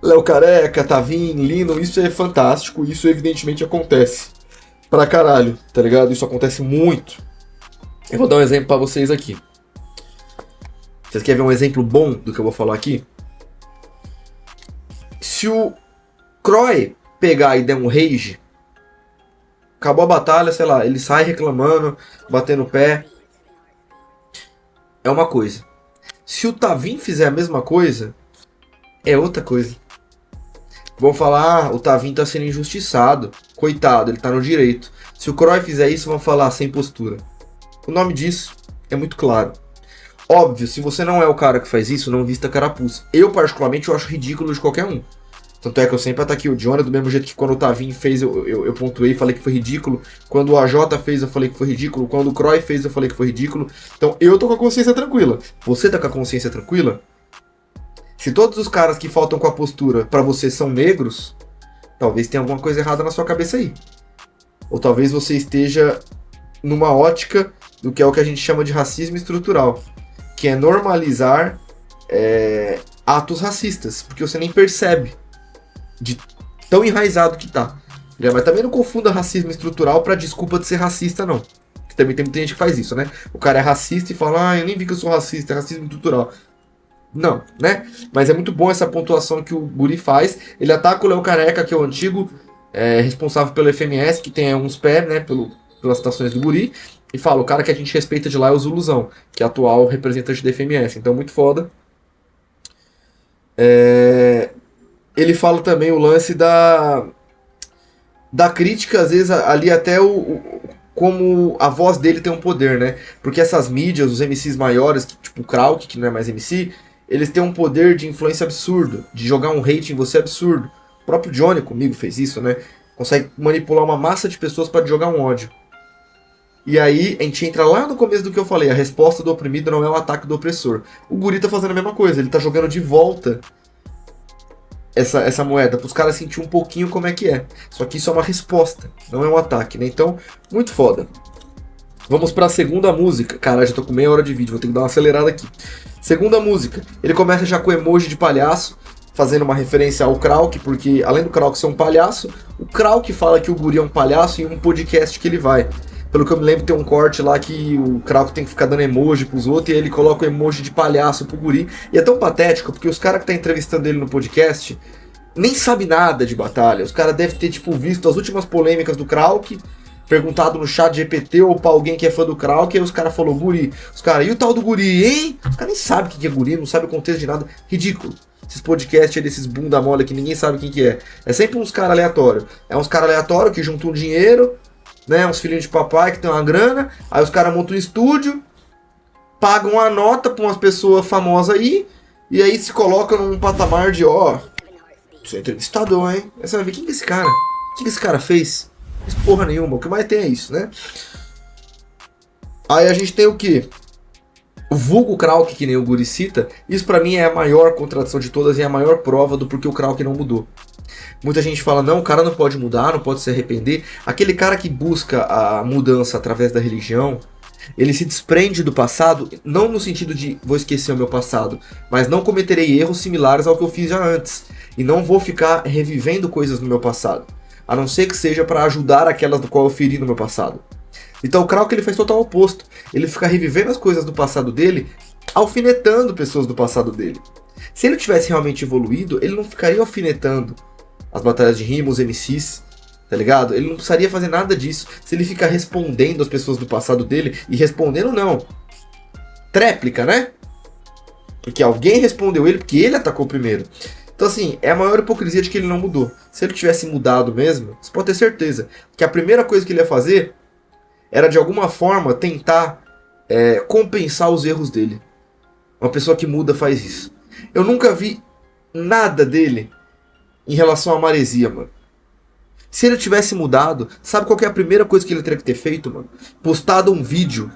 Léo Careca, Tavin, Lino, isso é fantástico, isso evidentemente acontece pra caralho, tá ligado? Isso acontece muito. Eu vou dar um exemplo pra vocês aqui. Vocês querem ver um exemplo bom do que eu vou falar aqui? Se o Croy pegar e der um rage, acabou a batalha, sei lá, ele sai reclamando, batendo o pé. É uma coisa. Se o Tavin fizer a mesma coisa, é outra coisa. Vão falar, o Tavin tá sendo injustiçado. Coitado, ele tá no direito. Se o Croy fizer isso, vão falar sem postura. O nome disso é muito claro. Óbvio, se você não é o cara que faz isso, não vista carapuça. Eu, particularmente, eu acho ridículo de qualquer um. Tanto é que eu sempre ataquei o Jonah, do mesmo jeito que quando o Tavin fez, eu pontuei e falei que foi ridículo. Quando o AJ fez, eu falei que foi ridículo. Quando o Croy fez, eu falei que foi ridículo. Então eu tô com a consciência tranquila. Você tá com a consciência tranquila? Se todos os caras que faltam com a postura pra você são negros, talvez tenha alguma coisa errada na sua cabeça aí. Ou talvez você esteja numa ótica do que é o que a gente chama de racismo estrutural, que é normalizar atos racistas, porque você nem percebe de tão enraizado que tá. Mas também não confunda racismo estrutural pra desculpa de ser racista, não. Também tem muita gente que faz isso, né? O cara é racista e fala, eu nem vi que eu sou racista, é racismo estrutural. Não, né? Mas é muito bom essa pontuação que o Guri faz. Ele ataca o Léo Careca, que é o antigo responsável pelo FMS, que tem uns pés, né? Pelas citações do Guri. E fala, o cara que a gente respeita de lá é o Zuluzão, que é atual representante do FMS. Então, muito foda. Ele fala também o lance da crítica, às vezes, ali até como a voz dele tem um poder, né? Porque essas mídias, os MCs maiores, tipo o Krauk, que não é mais MC, eles têm um poder de influência absurdo, de jogar um hate em você absurdo. O próprio Johnny comigo fez isso, né? Consegue manipular uma massa de pessoas para jogar um ódio. E aí, a gente entra lá no começo do que eu falei, a resposta do oprimido não é o ataque do opressor. O Guri tá fazendo a mesma coisa, ele tá jogando de volta essa moeda, pros caras sentir um pouquinho como é que é. Só que isso é uma resposta, não é um ataque, né? Então, muito foda. Vamos pra segunda música. Caralho, já tô com meia hora de vídeo, vou ter que dar uma acelerada aqui. Segunda música. Ele começa já com emoji de palhaço, fazendo uma referência ao Krauk, porque além do Krauk ser um palhaço, o Krauk fala que o guri é um palhaço em um podcast que ele vai. Pelo que eu me lembro, tem um corte lá que o Krauk tem que ficar dando emoji pros outros e ele coloca o emoji de palhaço pro guri. E é tão patético, porque os caras que tá entrevistando ele no podcast nem sabe nada de batalha. Os caras devem ter, tipo, visto as últimas polêmicas do Krauk, perguntado no chat GPT ou pra alguém que é fã do Krauk, e aí os caras falaram guri. Os caras, e o tal do guri, hein? Os caras nem sabem o que é guri, não sabem o contexto de nada. Ridículo. Esses podcasts aí desses bunda mole que ninguém sabe quem que é. É sempre uns caras aleatórios. É uns caras aleatórios que juntam um dinheiro, né? Uns filhinhos de papai que tem uma grana. Aí os caras montam um estúdio, pagam uma nota pra umas pessoas famosas aí, e aí se colocam num patamar de, ó, sou entrevistador, hein? Aí você vai ver, quem que é esse cara? O que esse cara fez? Não fez porra nenhuma. O que mais tem é isso, né? Aí a gente tem o quê? O vulgo Krauk, que nem o Guri cita, isso pra mim é a maior contradição de todas e é a maior prova do porquê o Krauk não mudou. Muita gente fala, não, o cara não pode mudar, não pode se arrepender. Aquele cara que busca a mudança através da religião, ele se desprende do passado, não no sentido de vou esquecer o meu passado, mas não cometerei erros similares ao que eu fiz já antes. E não vou ficar revivendo coisas no meu passado, a não ser que seja para ajudar aquelas do qual eu feri no meu passado. Então o Krauk ele faz total oposto. Ele fica revivendo as coisas do passado dele, alfinetando pessoas do passado dele. Se ele tivesse realmente evoluído, ele não ficaria alfinetando as batalhas de rima, os MCs, tá ligado? Ele não precisaria fazer nada disso. Se ele ficar respondendo as pessoas do passado dele, e respondendo não, tréplica, né? Porque alguém respondeu ele, porque ele atacou primeiro. Então assim, é a maior hipocrisia de que ele não mudou. Se ele tivesse mudado mesmo, você pode ter certeza que a primeira coisa que ele ia fazer era de alguma forma tentar compensar os erros dele. Uma pessoa que muda faz isso. Eu nunca vi nada dele em relação à maresia, mano. Se ele tivesse mudado, sabe qual que é a primeira coisa que ele teria que ter feito, mano? Postado um vídeo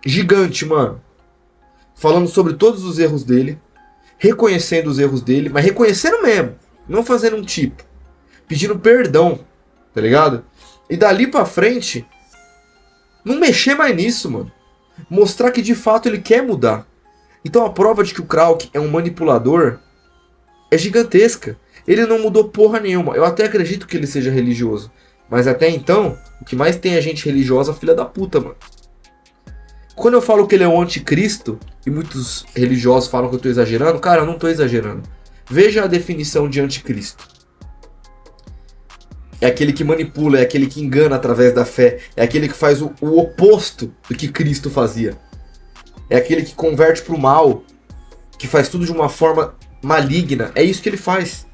gigante, mano, falando sobre todos os erros dele, reconhecendo os erros dele, mas reconhecendo mesmo, não fazendo um tipo, pedindo perdão, tá ligado? E dali pra frente, não mexer mais nisso, mano. Mostrar que de fato ele quer mudar. Então a prova de que o Krauk é um manipulador é gigantesca. Ele não mudou porra nenhuma. Eu até acredito que ele seja religioso, mas até então, o que mais tem é gente religiosa filha da puta, mano. Quando eu falo que ele é o anticristo, e muitos religiosos falam que eu tô exagerando, cara, eu não tô exagerando. Veja a definição de anticristo. É aquele que manipula, é aquele que engana através da fé, é aquele que faz o oposto do que Cristo fazia. É aquele que converte pro mal, que faz tudo de uma forma maligna. É isso que ele faz.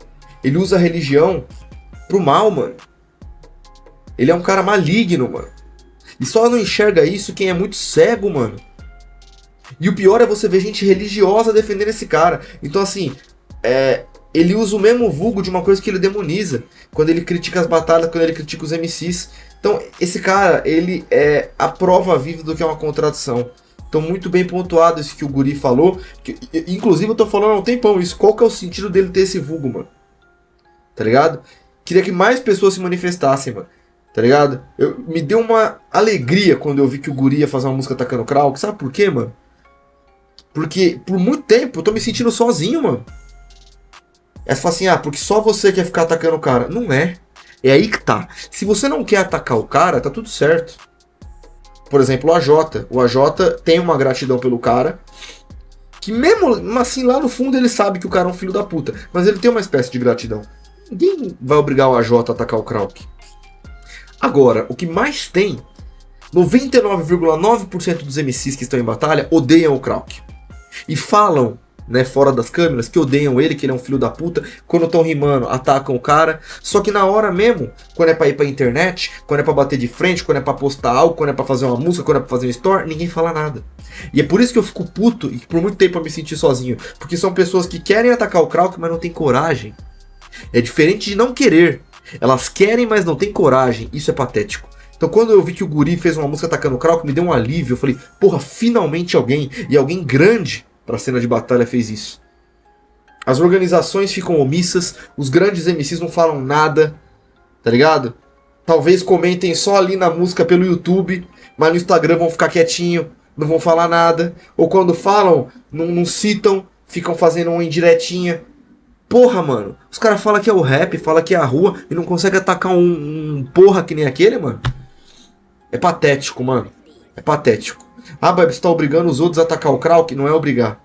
Ele usa a religião pro mal, mano. Ele é um cara maligno, mano. E só não enxerga isso quem é muito cego, mano. E o pior é você ver gente religiosa defendendo esse cara. Então assim, ele usa o mesmo vulgo de uma coisa que ele demoniza. Quando ele critica as batalhas, quando ele critica os MCs. Então esse cara, ele é a prova viva do que é uma contradição. Então muito bem pontuado isso que o Guri falou. Que, inclusive eu tô falando há um tempão isso. Qual que é o sentido dele ter esse vulgo, mano? Tá ligado? Queria que mais pessoas se manifestassem, mano. Tá ligado? Me deu uma alegria quando eu vi que o Guri ia fazer uma música atacando o Krauk. Sabe por quê, mano? Porque por muito tempo eu tô me sentindo sozinho, mano. É só assim, porque só você quer ficar atacando o cara. Não é. É aí que tá. Se você não quer atacar o cara, tá tudo certo. Por exemplo, o AJ. O AJ tem uma gratidão pelo cara. Que mesmo assim, lá no fundo, ele sabe que o cara é um filho da puta. Mas ele tem uma espécie de gratidão. Ninguém vai obrigar o AJ a atacar o Krauk. Agora, o que mais tem, 99,9% dos MCs que estão em batalha odeiam o Krauk. E falam, né, fora das câmeras, que odeiam ele, que ele é um filho da puta. Quando estão rimando, atacam o cara. Só que na hora mesmo, quando é pra ir pra internet, quando é pra bater de frente, quando é pra postar algo, quando é pra fazer uma música, quando é pra fazer um story, ninguém fala nada. E é por isso que eu fico puto e por muito tempo eu me senti sozinho. Porque são pessoas que querem atacar o Krauk, mas não tem coragem. É diferente de não querer. Elas querem, mas não tem coragem. Isso é patético. Então quando eu vi que o Guri fez uma música atacando o Krauk, me deu um alívio. Eu falei, porra, finalmente alguém, e alguém grande pra cena de batalha fez isso. As organizações ficam omissas, os grandes MCs não falam nada, tá ligado? Talvez comentem só ali na música pelo YouTube, mas no Instagram vão ficar quietinho, não vão falar nada. Ou quando falam, não citam, ficam fazendo uma indiretinha. Porra, mano, os caras falam que é o rap, falam que é a rua e não conseguem atacar um porra que nem aquele, mano. É patético, mano. É patético. Ah, Beb, você tá obrigando os outros a atacar o Krauk? Não é obrigar.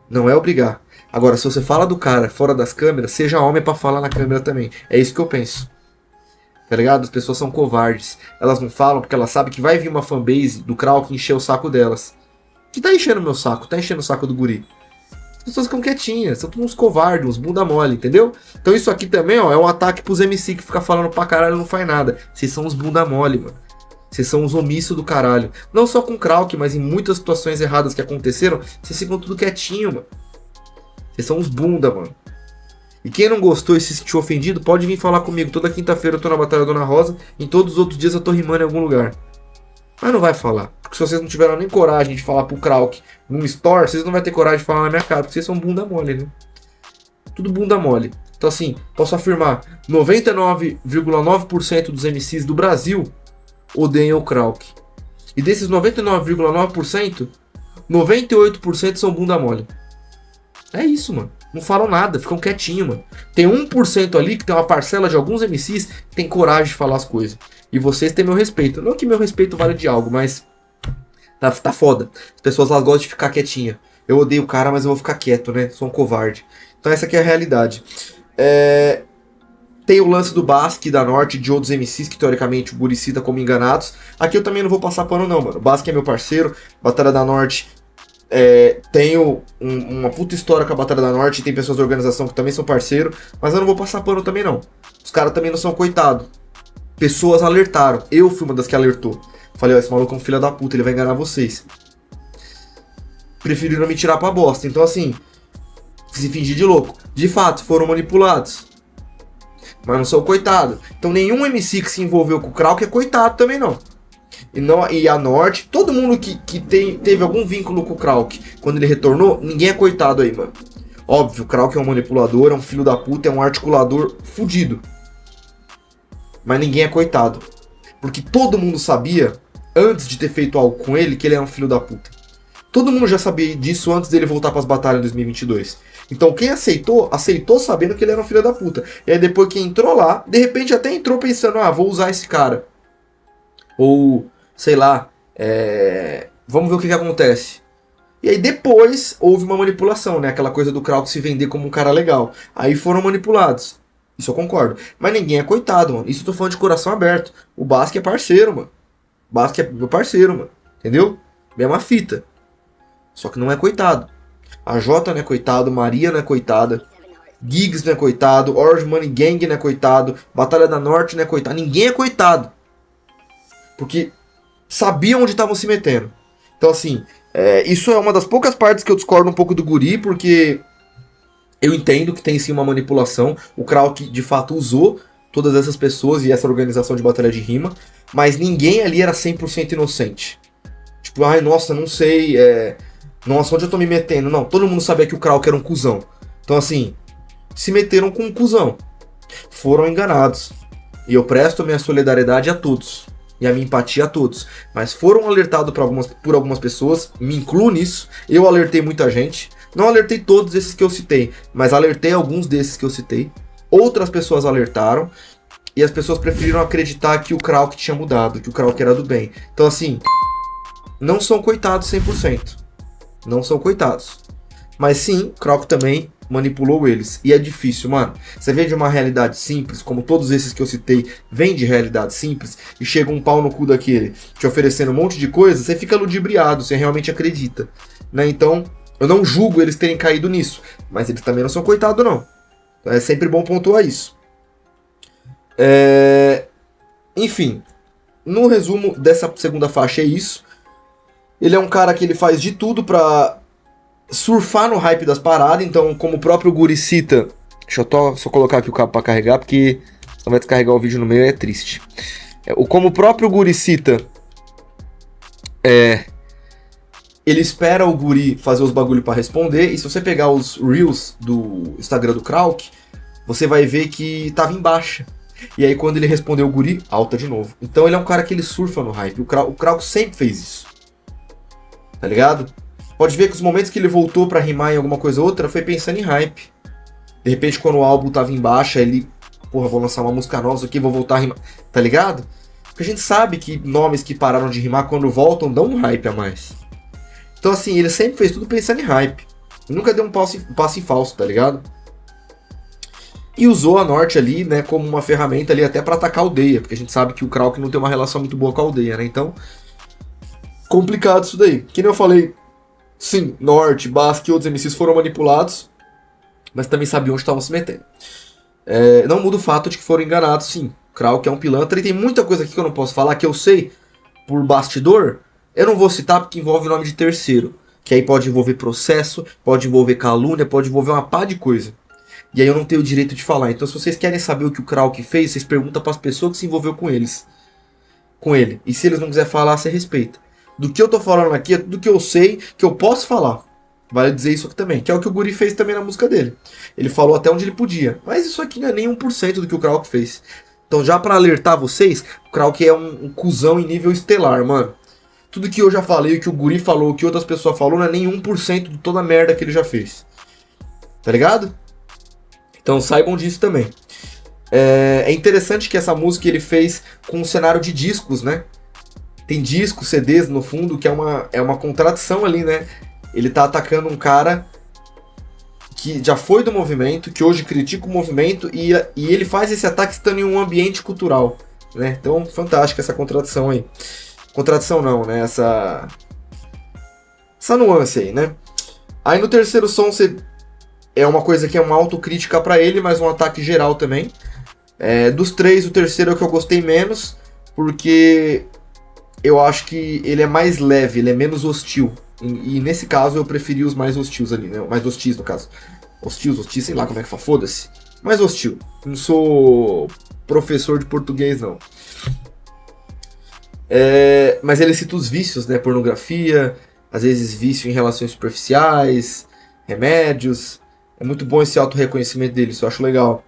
Não é obrigar. Agora, se você fala do cara fora das câmeras, seja homem pra falar na câmera também. É isso que eu penso. Tá ligado? As pessoas são covardes. Elas não falam porque elas sabem que vai vir uma fanbase do Krauk encher o saco delas. Que tá enchendo o meu saco, tá enchendo o saco do guri. As pessoas ficam quietinhas, são todos uns covardes, uns bunda mole, entendeu? Então isso aqui também, ó, é um ataque pros MC que fica falando pra caralho e não faz nada. Vocês são uns bunda mole, mano. Vocês são uns omissos do caralho. Não só com o Krauk, mas em muitas situações erradas que aconteceram, vocês ficam tudo quietinho, mano. Vocês são uns bunda, mano. E quem não gostou e se sentiu ofendido, pode vir falar comigo. Toda quinta-feira eu tô na Batalha Dona Rosa, em todos os outros dias eu tô rimando em algum lugar. Mas não vai falar. Porque se vocês não tiveram nem coragem de falar pro Krauk num store, vocês não vão ter coragem de falar na minha cara, porque vocês são bunda mole, né? Tudo bunda mole. Então assim, posso afirmar, 99,9% dos MCs do Brasil odeiam o Krauk. E desses 99,9%, 98% são bunda mole. É isso, mano. Não falam nada, ficam quietinhos, mano. Tem 1% ali que tem uma parcela de alguns MCs que tem coragem de falar as coisas. E vocês têm meu respeito. Não que meu respeito vale de algo, mas tá foda. As pessoas lá gostam de ficar quietinha. Eu odeio o cara, mas eu vou ficar quieto, né? Sou um covarde. Então essa aqui é a realidade. Tem o lance do Basque da Norte, de outros MCs que teoricamente o Guri cita como enganados. Aqui eu também não vou passar pano não, mano. O Basque é meu parceiro. Batalha da Norte... tenho uma puta história com a Batalha da Norte. Tem pessoas da organização que também são parceiro. Mas eu não vou passar pano também não. Os caras também não são coitados. Pessoas alertaram. Eu fui uma das que alertou. Falei, ó, esse maluco é um filho da puta, ele vai enganar vocês. Preferiram me tirar pra bosta. Então assim, se fingir de louco. De fato, foram manipulados. Mas não são coitado. Então nenhum MC que se envolveu com o Krauk é coitado também não. E a Norte, todo mundo que teve algum vínculo com o Krauk, quando ele retornou, ninguém é coitado aí, mano. Óbvio, o Krauk é um manipulador, é um filho da puta, é um articulador fudido. Mas ninguém é coitado. Porque todo mundo sabia, antes de ter feito algo com ele, que ele é um filho da puta. Todo mundo já sabia disso antes dele voltar pras batalhas em 2022. Então quem aceitou sabendo que ele era um filho da puta. E aí depois que entrou lá, de repente até entrou pensando, vou usar esse cara. Ou, sei lá, vamos ver o que acontece. E aí depois houve uma manipulação, né? Aquela coisa do Krauk se vender como um cara legal. Aí foram manipulados. Isso eu concordo. Mas ninguém é coitado, mano. Isso eu tô falando de coração aberto. O Basque é parceiro, mano. O Basque é meu parceiro, mano. Entendeu? Mesma fita. Só que não é coitado. A Jota não é coitado. Maria não é coitada. Giggs não é coitado. Orange Money Gang não é coitado. Batalha da Norte não é coitado. Ninguém é coitado. Porque sabiam onde estavam se metendo. Então assim, isso é uma das poucas partes que eu discordo um pouco do Guri, porque eu entendo que tem sim uma manipulação. O Krauk de fato usou todas essas pessoas e essa organização de batalha de rima, mas ninguém ali era 100% inocente. Tipo, ai nossa, não sei, nossa, onde eu tô me metendo? Não, todo mundo sabia que o Krauk era um cuzão. Então assim, se meteram com um cuzão. Foram enganados. E eu presto a minha solidariedade a todos. E a minha empatia a todos. Mas foram alertados por algumas pessoas, me incluo nisso. Eu alertei muita gente. Não alertei todos esses que eu citei, mas alertei alguns desses que eu citei. Outras pessoas alertaram. E as pessoas preferiram acreditar que o Krauk tinha mudado, que o Krauk era do bem. Então assim, não são coitados 100%. Não são coitados. Mas sim, o Krauk também manipulou eles. E é difícil, mano. Você vem de uma realidade simples, como todos esses que eu citei, vêm de realidade simples, e chega um pau no cu daquele te oferecendo um monte de coisa, você fica ludibriado, você realmente acredita. Né? Então, eu não julgo eles terem caído nisso. Mas eles também não são coitados, não. Então, é sempre bom pontuar isso. Enfim, no resumo dessa segunda faixa é isso. Ele é um cara que ele faz de tudo pra surfar no hype das paradas. Então, como o próprio Guri cita, deixa eu só colocar aqui o cabo pra carregar, porque senão vai descarregar o vídeo no meio, é triste. Como o próprio Guri cita, ele espera o guri fazer os bagulho pra responder, e se você pegar os Reels do Instagram do Krauk, você vai ver que tava em baixa. E aí quando ele respondeu o guri, alta de novo. Então ele é um cara que ele surfa no hype. O Krauk sempre fez isso. Tá ligado? Pode ver que os momentos que ele voltou pra rimar em alguma coisa ou outra foi pensando em hype. De repente quando o álbum tava em baixa, ele... Porra, vou lançar uma música nova aqui, vou voltar a rimar. Tá ligado? Porque a gente sabe que nomes que pararam de rimar quando voltam dão um hype a mais. Então assim, ele sempre fez tudo pensando em hype. Nunca deu um passo em falso, tá ligado? E usou a Norte ali, né, como uma ferramenta ali até pra atacar a aldeia. Porque a gente sabe que o Krauk não tem uma relação muito boa com a aldeia, né? Então, complicado isso daí. Que nem eu falei, sim, Norte, Basque e outros MCs foram manipulados, mas também sabiam onde estavam se metendo. Não muda o fato de que foram enganados, sim. O Krauk é um pilantra e tem muita coisa aqui que eu não posso falar, que eu sei por bastidor. Eu não vou citar porque envolve o nome de terceiro. Que aí pode envolver processo, pode envolver calúnia, pode envolver uma pá de coisa. E aí eu não tenho o direito de falar. Então se vocês querem saber o que o Krauk fez, vocês perguntam para as pessoas que se envolveu com ele. E se eles não quiserem falar, você respeita. Do que eu tô falando aqui é tudo que eu sei, que eu posso falar. Vale dizer isso aqui também. Que é o que o guri fez também na música dele. Ele falou até onde ele podia. Mas isso aqui não é nem 1% do que o Krauk fez. Então já pra alertar vocês, o Krauk é um cuzão em nível estelar, mano. Tudo que eu já falei, o que o guri falou, o que outras pessoas falaram, não é nem 1% de toda a merda que ele já fez. Tá ligado? Então saibam disso também. É interessante que essa música ele fez com um cenário de discos, né? Tem discos, CDs no fundo, que é uma contradição ali, né? Ele tá atacando um cara que já foi do movimento, que hoje critica o movimento, e ele faz esse ataque estando em um ambiente cultural, né? Então, fantástica essa contradição aí. Contradição não, né? Essa nuance aí, né? Aí no terceiro som você... É uma coisa que é uma autocrítica pra ele, mas um ataque geral também. Dos três, o terceiro é o que eu gostei menos, porque eu acho que ele é mais leve, ele é menos hostil. E nesse caso eu preferi os mais hostis ali, né? Mais hostis no caso. Hostis, sei lá como é que fala, foda-se. Mais hostil. Não sou professor de português, não. Mas ele cita os vícios, né? Pornografia, às vezes vício em relações superficiais, remédios. É muito bom esse auto-reconhecimento dele, isso eu acho legal.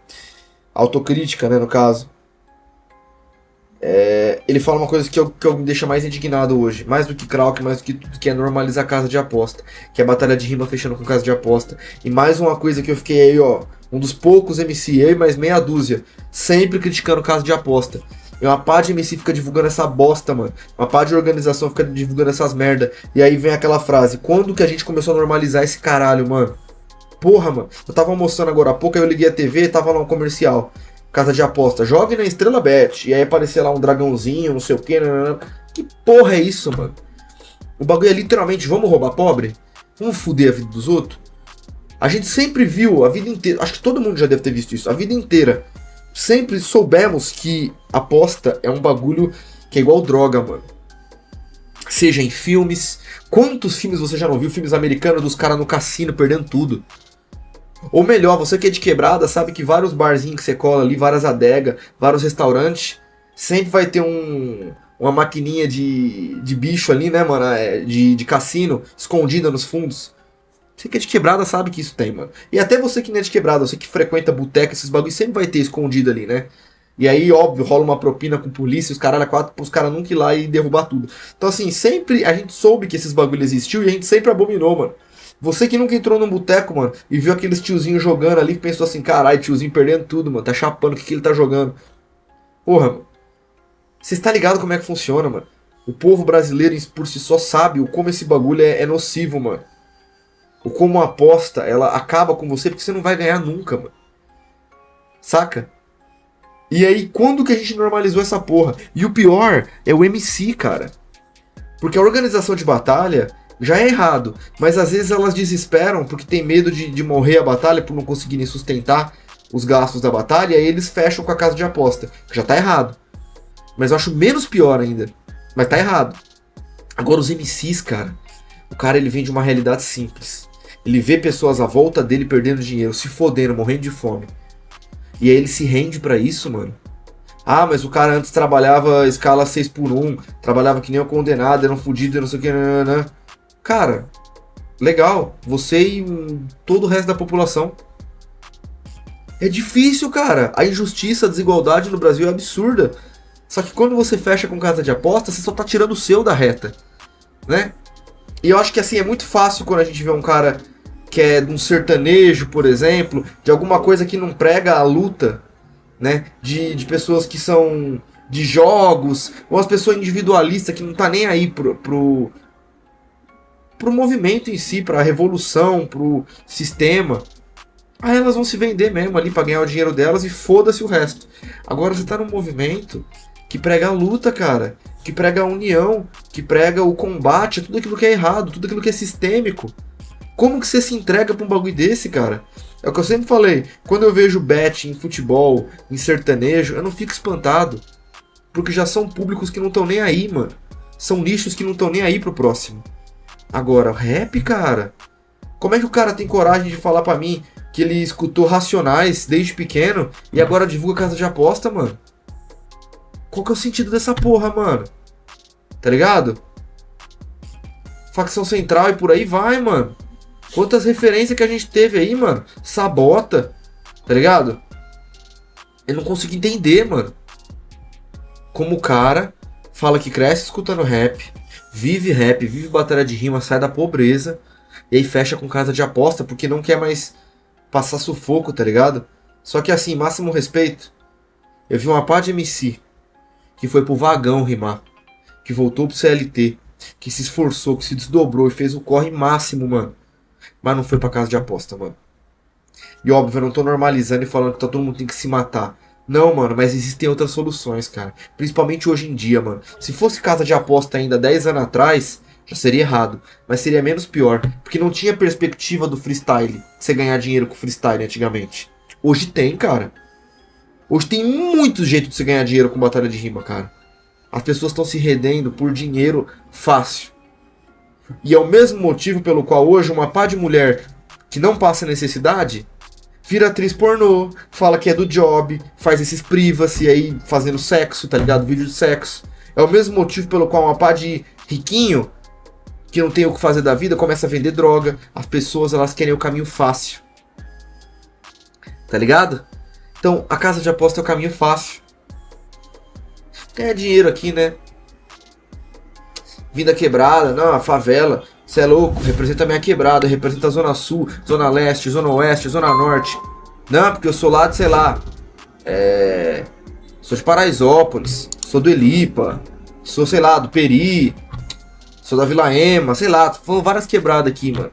Autocrítica, né, no caso. Ele fala uma coisa que me deixa mais indignado hoje. Mais do que Krauk, mais do que tudo, que é normalizar casa de aposta. Que é a batalha de rima fechando com casa de aposta. E mais uma coisa que eu fiquei aí, ó. Um dos poucos MC, eu e mais meia dúzia, sempre criticando casa de aposta. E uma pá de MC fica divulgando essa bosta, mano. Uma pá de organização fica divulgando essas merda. E aí vem aquela frase: quando que a gente começou a normalizar esse caralho, mano? Porra, mano, eu tava almoçando agora há pouco, aí eu liguei a TV e tava lá um comercial. Casa de aposta, jogue na Estrela Bet. E aí aparecia lá um dragãozinho, não sei o que. Que porra é isso, mano? O bagulho é literalmente, vamos roubar pobre? Vamos foder a vida dos outros? A gente sempre viu, a vida inteira, acho que todo mundo já deve ter visto isso, a vida inteira. Sempre soubemos que aposta é um bagulho que é igual droga, mano. Seja em filmes. Quantos filmes você já não viu? Filmes americanos dos caras no cassino perdendo tudo. Ou melhor, você que é de quebrada sabe que vários barzinhos que você cola ali, várias adegas, vários restaurantes, sempre vai ter uma maquininha de bicho ali, né, mano? De cassino, escondida nos fundos. Você que é de quebrada sabe que isso tem, mano. E até você que não é de quebrada, você que frequenta boteca, esses bagulhos, sempre vai ter escondido ali, né? E aí, óbvio, rola uma propina com polícia, os caralho a quatro, pros caras nunca ir lá e derrubar tudo. Então, assim, sempre a gente soube que esses bagulhos existiu e a gente sempre abominou, mano. Você que nunca entrou num boteco, mano, e viu aqueles tiozinhos jogando ali, que pensou assim, caralho, tiozinho perdendo tudo, mano, tá chapando, o que ele tá jogando? Porra, mano. Você está ligado como é que funciona, mano? O povo brasileiro por si só sabe o como esse bagulho é nocivo, mano. O como a aposta, ela acaba com você porque você não vai ganhar nunca, mano. Saca? E aí, quando que a gente normalizou essa porra? E o pior é o MC, cara. Porque a organização de batalha já é errado, mas às vezes elas desesperam porque tem medo de morrer a batalha por não conseguirem sustentar os gastos da batalha, e aí eles fecham com a casa de aposta, que já tá errado. Mas eu acho menos pior ainda, mas tá errado. Agora os MCs, cara, o cara ele vem de uma realidade simples. Ele vê pessoas à volta dele perdendo dinheiro, se fodendo, morrendo de fome. E aí ele se rende pra isso, mano. Ah, mas o cara antes trabalhava escala 6x1, trabalhava que nem um condenado, era um fudido, não sei o que, nananã. Cara, legal, você e todo o resto da população. É difícil, cara. A injustiça, a desigualdade no Brasil é absurda. Só que quando você fecha com casa de aposta, você só tá tirando o seu da reta, né? E eu acho que assim, é muito fácil quando a gente vê um cara que é de um sertanejo, por exemplo, de alguma coisa que não prega a luta, né? De pessoas que são de jogos, ou as pessoas individualistas que não tá nem aí pro movimento em si, pra revolução, pro sistema. Aí elas vão se vender mesmo ali pra ganhar o dinheiro delas e foda-se o resto. Agora você tá num movimento que prega a luta, cara. Que prega a união, que prega o combate a tudo aquilo que é errado, tudo aquilo que é sistêmico. Como que você se entrega pra um bagulho desse, cara? É o que eu sempre falei. Quando eu vejo bet em futebol, em sertanejo, eu não fico espantado. Porque já são públicos que não estão nem aí, mano. São nichos que não estão nem aí pro próximo. Agora, rap, cara. Como é que o cara tem coragem de falar pra mim que ele escutou Racionais desde pequeno e agora divulga casa de aposta, mano? Qual que é o sentido dessa porra, mano? Tá ligado? Facção Central e por aí vai, mano. Quantas referências que a gente teve aí, mano? Sabota, tá ligado? Eu não consigo entender, mano. Como o cara fala que cresce escutando rap, vive batalha de rima, sai da pobreza e aí fecha com casa de aposta porque não quer mais passar sufoco, tá ligado? Só que assim, máximo respeito. Eu vi uma pá de MC que foi pro vagão rimar, que voltou pro CLT, que se esforçou, que se desdobrou e fez o corre máximo, mano. Mas não foi pra casa de aposta, mano. E óbvio, eu não tô normalizando e falando que todo mundo tem que se matar. Não, mano, mas existem outras soluções, cara. Principalmente hoje em dia, mano. Se fosse casa de aposta ainda 10 anos atrás, já seria errado. Mas seria menos pior. Porque não tinha perspectiva do freestyle. Você ganhar dinheiro com freestyle antigamente. Hoje tem, cara. Hoje tem muito jeito de você ganhar dinheiro com batalha de rima, cara. As pessoas estão se rendendo por dinheiro fácil. E é o mesmo motivo pelo qual hoje uma pá de mulher que não passa necessidade vira atriz pornô, fala que é do job, faz esses privacy aí, fazendo sexo, tá ligado? Vídeo de sexo. É o mesmo motivo pelo qual uma pá de riquinho, que não tem o que fazer da vida, começa a vender droga. As pessoas, elas querem o caminho fácil. Tá ligado? Então, a casa de aposta é o caminho fácil. Ganhar dinheiro aqui, né? Vida quebrada, não, a favela. Você é louco, representa a minha quebrada, representa a Zona Sul, Zona Leste, Zona Oeste, Zona Norte. Não, porque eu sou lá de, sei lá, sou de Paraisópolis, sou do Elipa, sou, sei lá, do Peri, sou da Vila Ema, sei lá, foram várias quebradas aqui, mano.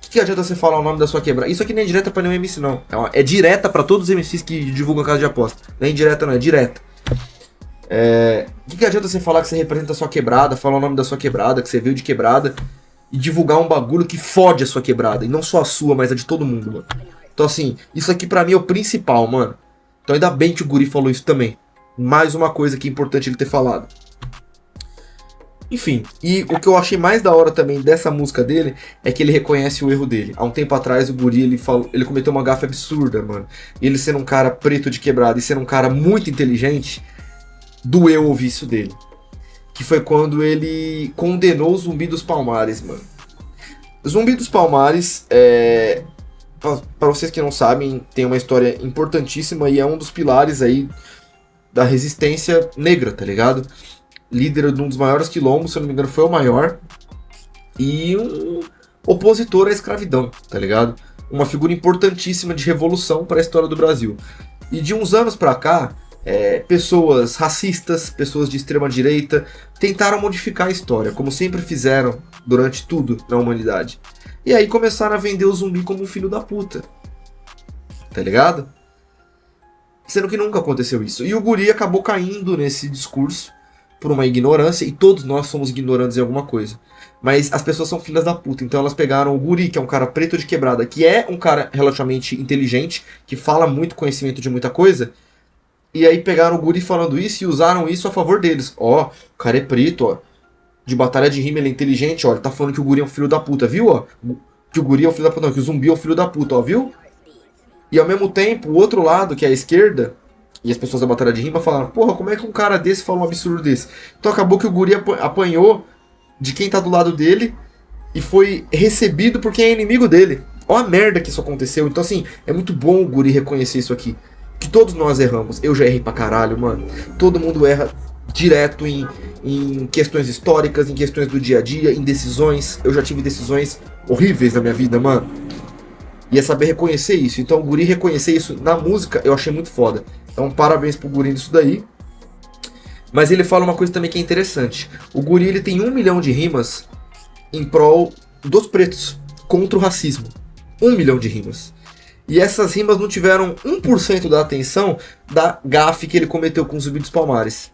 O que adianta você falar o nome da sua quebrada? Isso aqui não é direta pra nenhum MC, não. É direta pra todos os MCs que divulgam casa de aposta. Não é indireta, não, é direta. O que adianta você falar que você representa a sua quebrada, falar o nome da sua quebrada, que você veio de quebrada e divulgar um bagulho que fode a sua quebrada, e não só a sua, mas a de todo mundo, mano. Então assim, isso aqui pra mim é o principal, mano. Então ainda bem que o Guri falou isso também. Mais uma coisa que é importante ele ter falado. Enfim, e o que eu achei mais da hora também dessa música dele é que ele reconhece o erro dele. Há um tempo atrás o Guri, ele cometeu uma gafe absurda, mano. E ele sendo um cara preto de quebrada e sendo um cara muito inteligente, doeu ouvir isso dele. Que foi quando ele condenou o Zumbi dos Palmares, mano. Zumbi dos Palmares, pra vocês que não sabem, tem uma história importantíssima e é um dos pilares aí da resistência negra, tá ligado? Líder de um dos maiores quilombos, se eu não me engano foi o maior, e um opositor à escravidão, tá ligado? Uma figura importantíssima de revolução para a história do Brasil. E de uns anos pra cá, pessoas racistas, pessoas de extrema direita, tentaram modificar a história, como sempre fizeram durante tudo na humanidade. E aí começaram a vender o zumbi como um filho da puta. Tá ligado? Sendo que nunca aconteceu isso. E o Guri acabou caindo nesse discurso por uma ignorância, e todos nós somos ignorantes em alguma coisa. Mas as pessoas são filhas da puta, então elas pegaram o Guri, que é um cara preto de quebrada, que é um cara relativamente inteligente, que fala muito conhecimento de muita coisa, e aí pegaram o Guri falando isso e usaram isso a favor deles. Ó, o cara é preto, ó, de batalha de rima ele é inteligente, ó, ele tá falando que o Guri é um filho da puta, viu, ó? Que o Guri é um filho da puta, não, que o zumbi é um filho da puta, ó, viu? E ao mesmo tempo, o outro lado, que é a esquerda, e as pessoas da batalha de rima falaram, porra, como é que um cara desse fala um absurdo desse? Então acabou que o Guri apanhou de quem tá do lado dele, e foi recebido por quem é inimigo dele. Olha a merda que isso aconteceu. Então, assim, é muito bom o guri reconhecer isso aqui. Que todos nós erramos. Eu já errei pra caralho, mano. Todo mundo erra direto em questões históricas, em questões do dia a dia, em decisões. Eu já tive decisões horríveis na minha vida, mano. E é saber reconhecer isso. Então, o guri reconhecer isso na música, eu achei muito foda. Então, parabéns pro guri nisso daí. Mas ele fala uma coisa também que é interessante. O guri, ele tem 1 milhão de rimas em prol dos pretos, contra o racismo. 1 milhão de rimas. E essas rimas não tiveram 1% da atenção da gafe que ele cometeu com o Zumbi dos Palmares.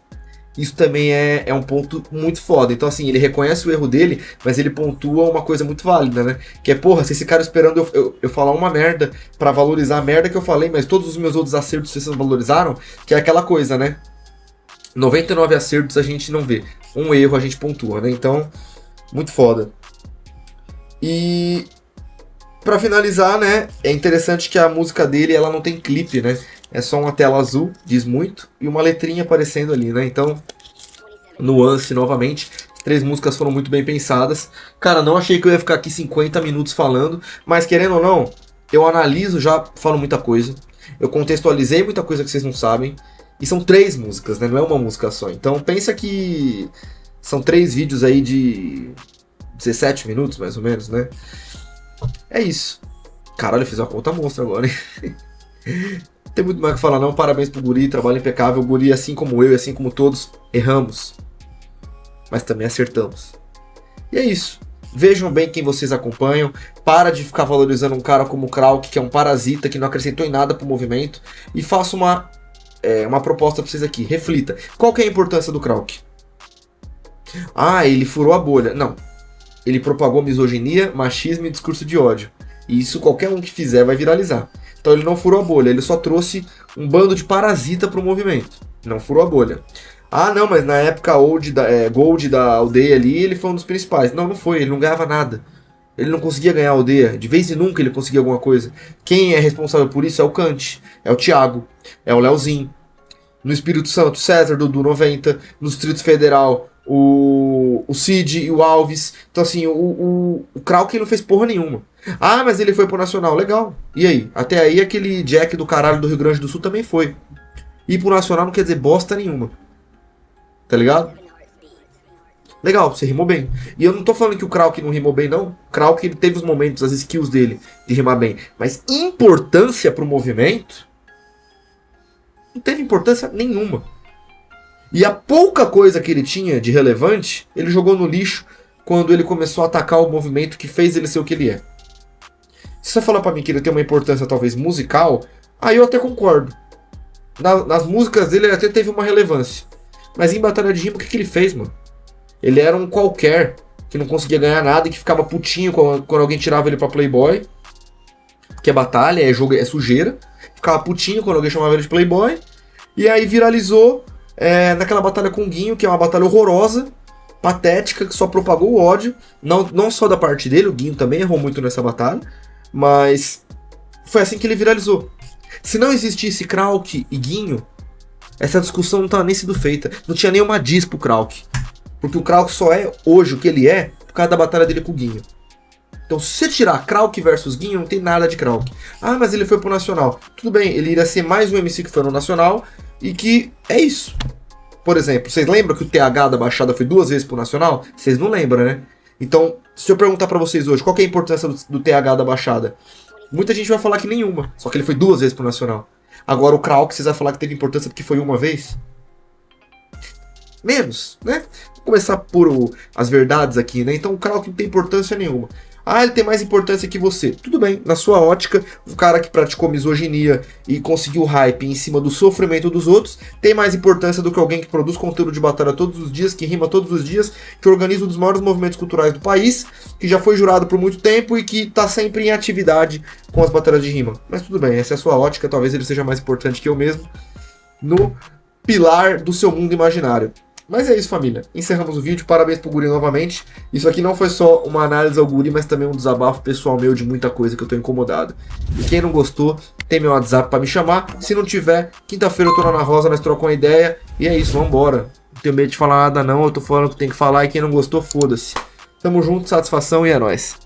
Isso também é um ponto muito foda. Então, assim, ele reconhece o erro dele, mas ele pontua uma coisa muito válida, né? Que é, porra, se esse cara esperando eu falar uma merda pra valorizar a merda que eu falei, mas todos os meus outros acertos vocês valorizaram, que é aquela coisa, né? 99 acertos a gente não vê. Um erro a gente pontua, né? Então, muito foda. E pra finalizar, né? É interessante que a música dele, ela não tem clipe, né? É só uma tela azul, diz muito, e uma letrinha aparecendo ali, né? Então, nuance novamente. 3 músicas foram muito bem pensadas. Cara, não achei que eu ia ficar aqui 50 minutos falando, mas querendo ou não, eu analiso, já falo muita coisa. Eu contextualizei muita coisa que vocês não sabem. E são 3 músicas, né? Não é uma música só. Então pensa que são 3 vídeos aí de 17 minutos, mais ou menos, né? É isso. Caralho, eu fiz uma conta monstra agora, hein? Tem muito mais o que falar não. Parabéns pro guri, trabalho impecável. O guri, assim como eu e assim como todos, erramos. Mas também acertamos. E é isso. Vejam bem quem vocês acompanham. Para de ficar valorizando um cara como o Krauk, que é um parasita, que não acrescentou em nada pro movimento. E faça uma proposta pra vocês aqui. Reflita. Qual que é a importância do Krauk? Ah, ele furou a bolha. Não. Ele propagou misoginia, machismo e discurso de ódio. E isso qualquer um que fizer vai viralizar. Então ele não furou a bolha. Ele só trouxe um bando de parasita pro movimento. Não furou a bolha. Ah, não, mas na época Gold da aldeia ali, ele foi um dos principais. Não, não foi. Ele não ganhava nada. Ele não conseguia ganhar a aldeia. De vez em nunca ele conseguia alguma coisa. Quem é responsável por isso é o Kant. É o Thiago. É o Leozinho. No Espírito Santo, César, Dudu 90. No Distrito Federal, o Cid e o Alves. Então assim, o Krauk não fez porra nenhuma. Ah, mas ele foi pro Nacional. Legal. E aí? Até aí aquele Jack do caralho do Rio Grande do Sul também foi. Ir pro Nacional não quer dizer bosta nenhuma. Tá ligado? Legal, você rimou bem. E eu não tô falando que o Krauk não rimou bem, não. O Krauk, ele teve os momentos, as skills dele de rimar bem. Mas importância pro movimento não teve importância nenhuma. E a pouca coisa que ele tinha de relevante, ele jogou no lixo quando ele começou a atacar o movimento que fez ele ser o que ele é. Se você falar pra mim que ele tem uma importância talvez musical, aí eu até concordo. Nas músicas dele ele até teve uma relevância. Mas em batalha de rima, o que ele fez, mano? Ele era um qualquer, que não conseguia ganhar nada e que ficava putinho quando alguém tirava ele pra Playboy. Que é batalha, é jogo, é sujeira. Ficava putinho quando alguém chamava ele de Playboy. E aí viralizou naquela batalha com o Guinho, que é uma batalha horrorosa, patética, que só propagou o ódio. Não só da parte dele, o Guinho também errou muito nessa batalha. Mas foi assim que ele viralizou. Se não existisse Krauk e Guinho, essa discussão não tava nem sido feita. Não tinha nenhuma diss pro Krauk. Porque o Krauk só é hoje o que ele é por causa da batalha dele com o Guinho. Então se você tirar Krauk versus Guinho, não tem nada de Krauk. Ah, mas ele foi pro Nacional. Tudo bem, ele iria ser mais um MC que foi no Nacional e que é isso. Por exemplo, vocês lembram que o TH da Baixada foi 2 vezes pro Nacional? Vocês não lembram, né? Então, se eu perguntar pra vocês hoje, qual que é a importância do TH da Baixada? Muita gente vai falar que nenhuma, só que ele foi 2 vezes pro Nacional. Agora o Krauk, vocês vão falar que teve importância porque foi uma vez? Menos, né? Vou começar por as verdades aqui, né? Então o Krauk não tem importância nenhuma. Ah, ele tem mais importância que você. Tudo bem, na sua ótica, o cara que praticou misoginia e conseguiu hype em cima do sofrimento dos outros tem mais importância do que alguém que produz conteúdo de batalha todos os dias, que rima todos os dias, que organiza um dos maiores movimentos culturais do país, que já foi jurado por muito tempo e que tá sempre em atividade com as batalhas de rima. Mas tudo bem, essa é a sua ótica, talvez ele seja mais importante que eu mesmo no pilar do seu mundo imaginário. Mas é isso, família. Encerramos o vídeo. Parabéns pro Guri novamente. Isso aqui não foi só uma análise ao Guri, mas também um desabafo pessoal meu de muita coisa que eu tô incomodado. E quem não gostou, tem meu WhatsApp pra me chamar. Se não tiver, quinta-feira eu tô lá na Rosa, nós trocamos uma ideia. E é isso, vambora. Não tenho medo de falar nada não, eu tô falando o que tem que falar e quem não gostou, foda-se. Tamo junto, satisfação e é nóis.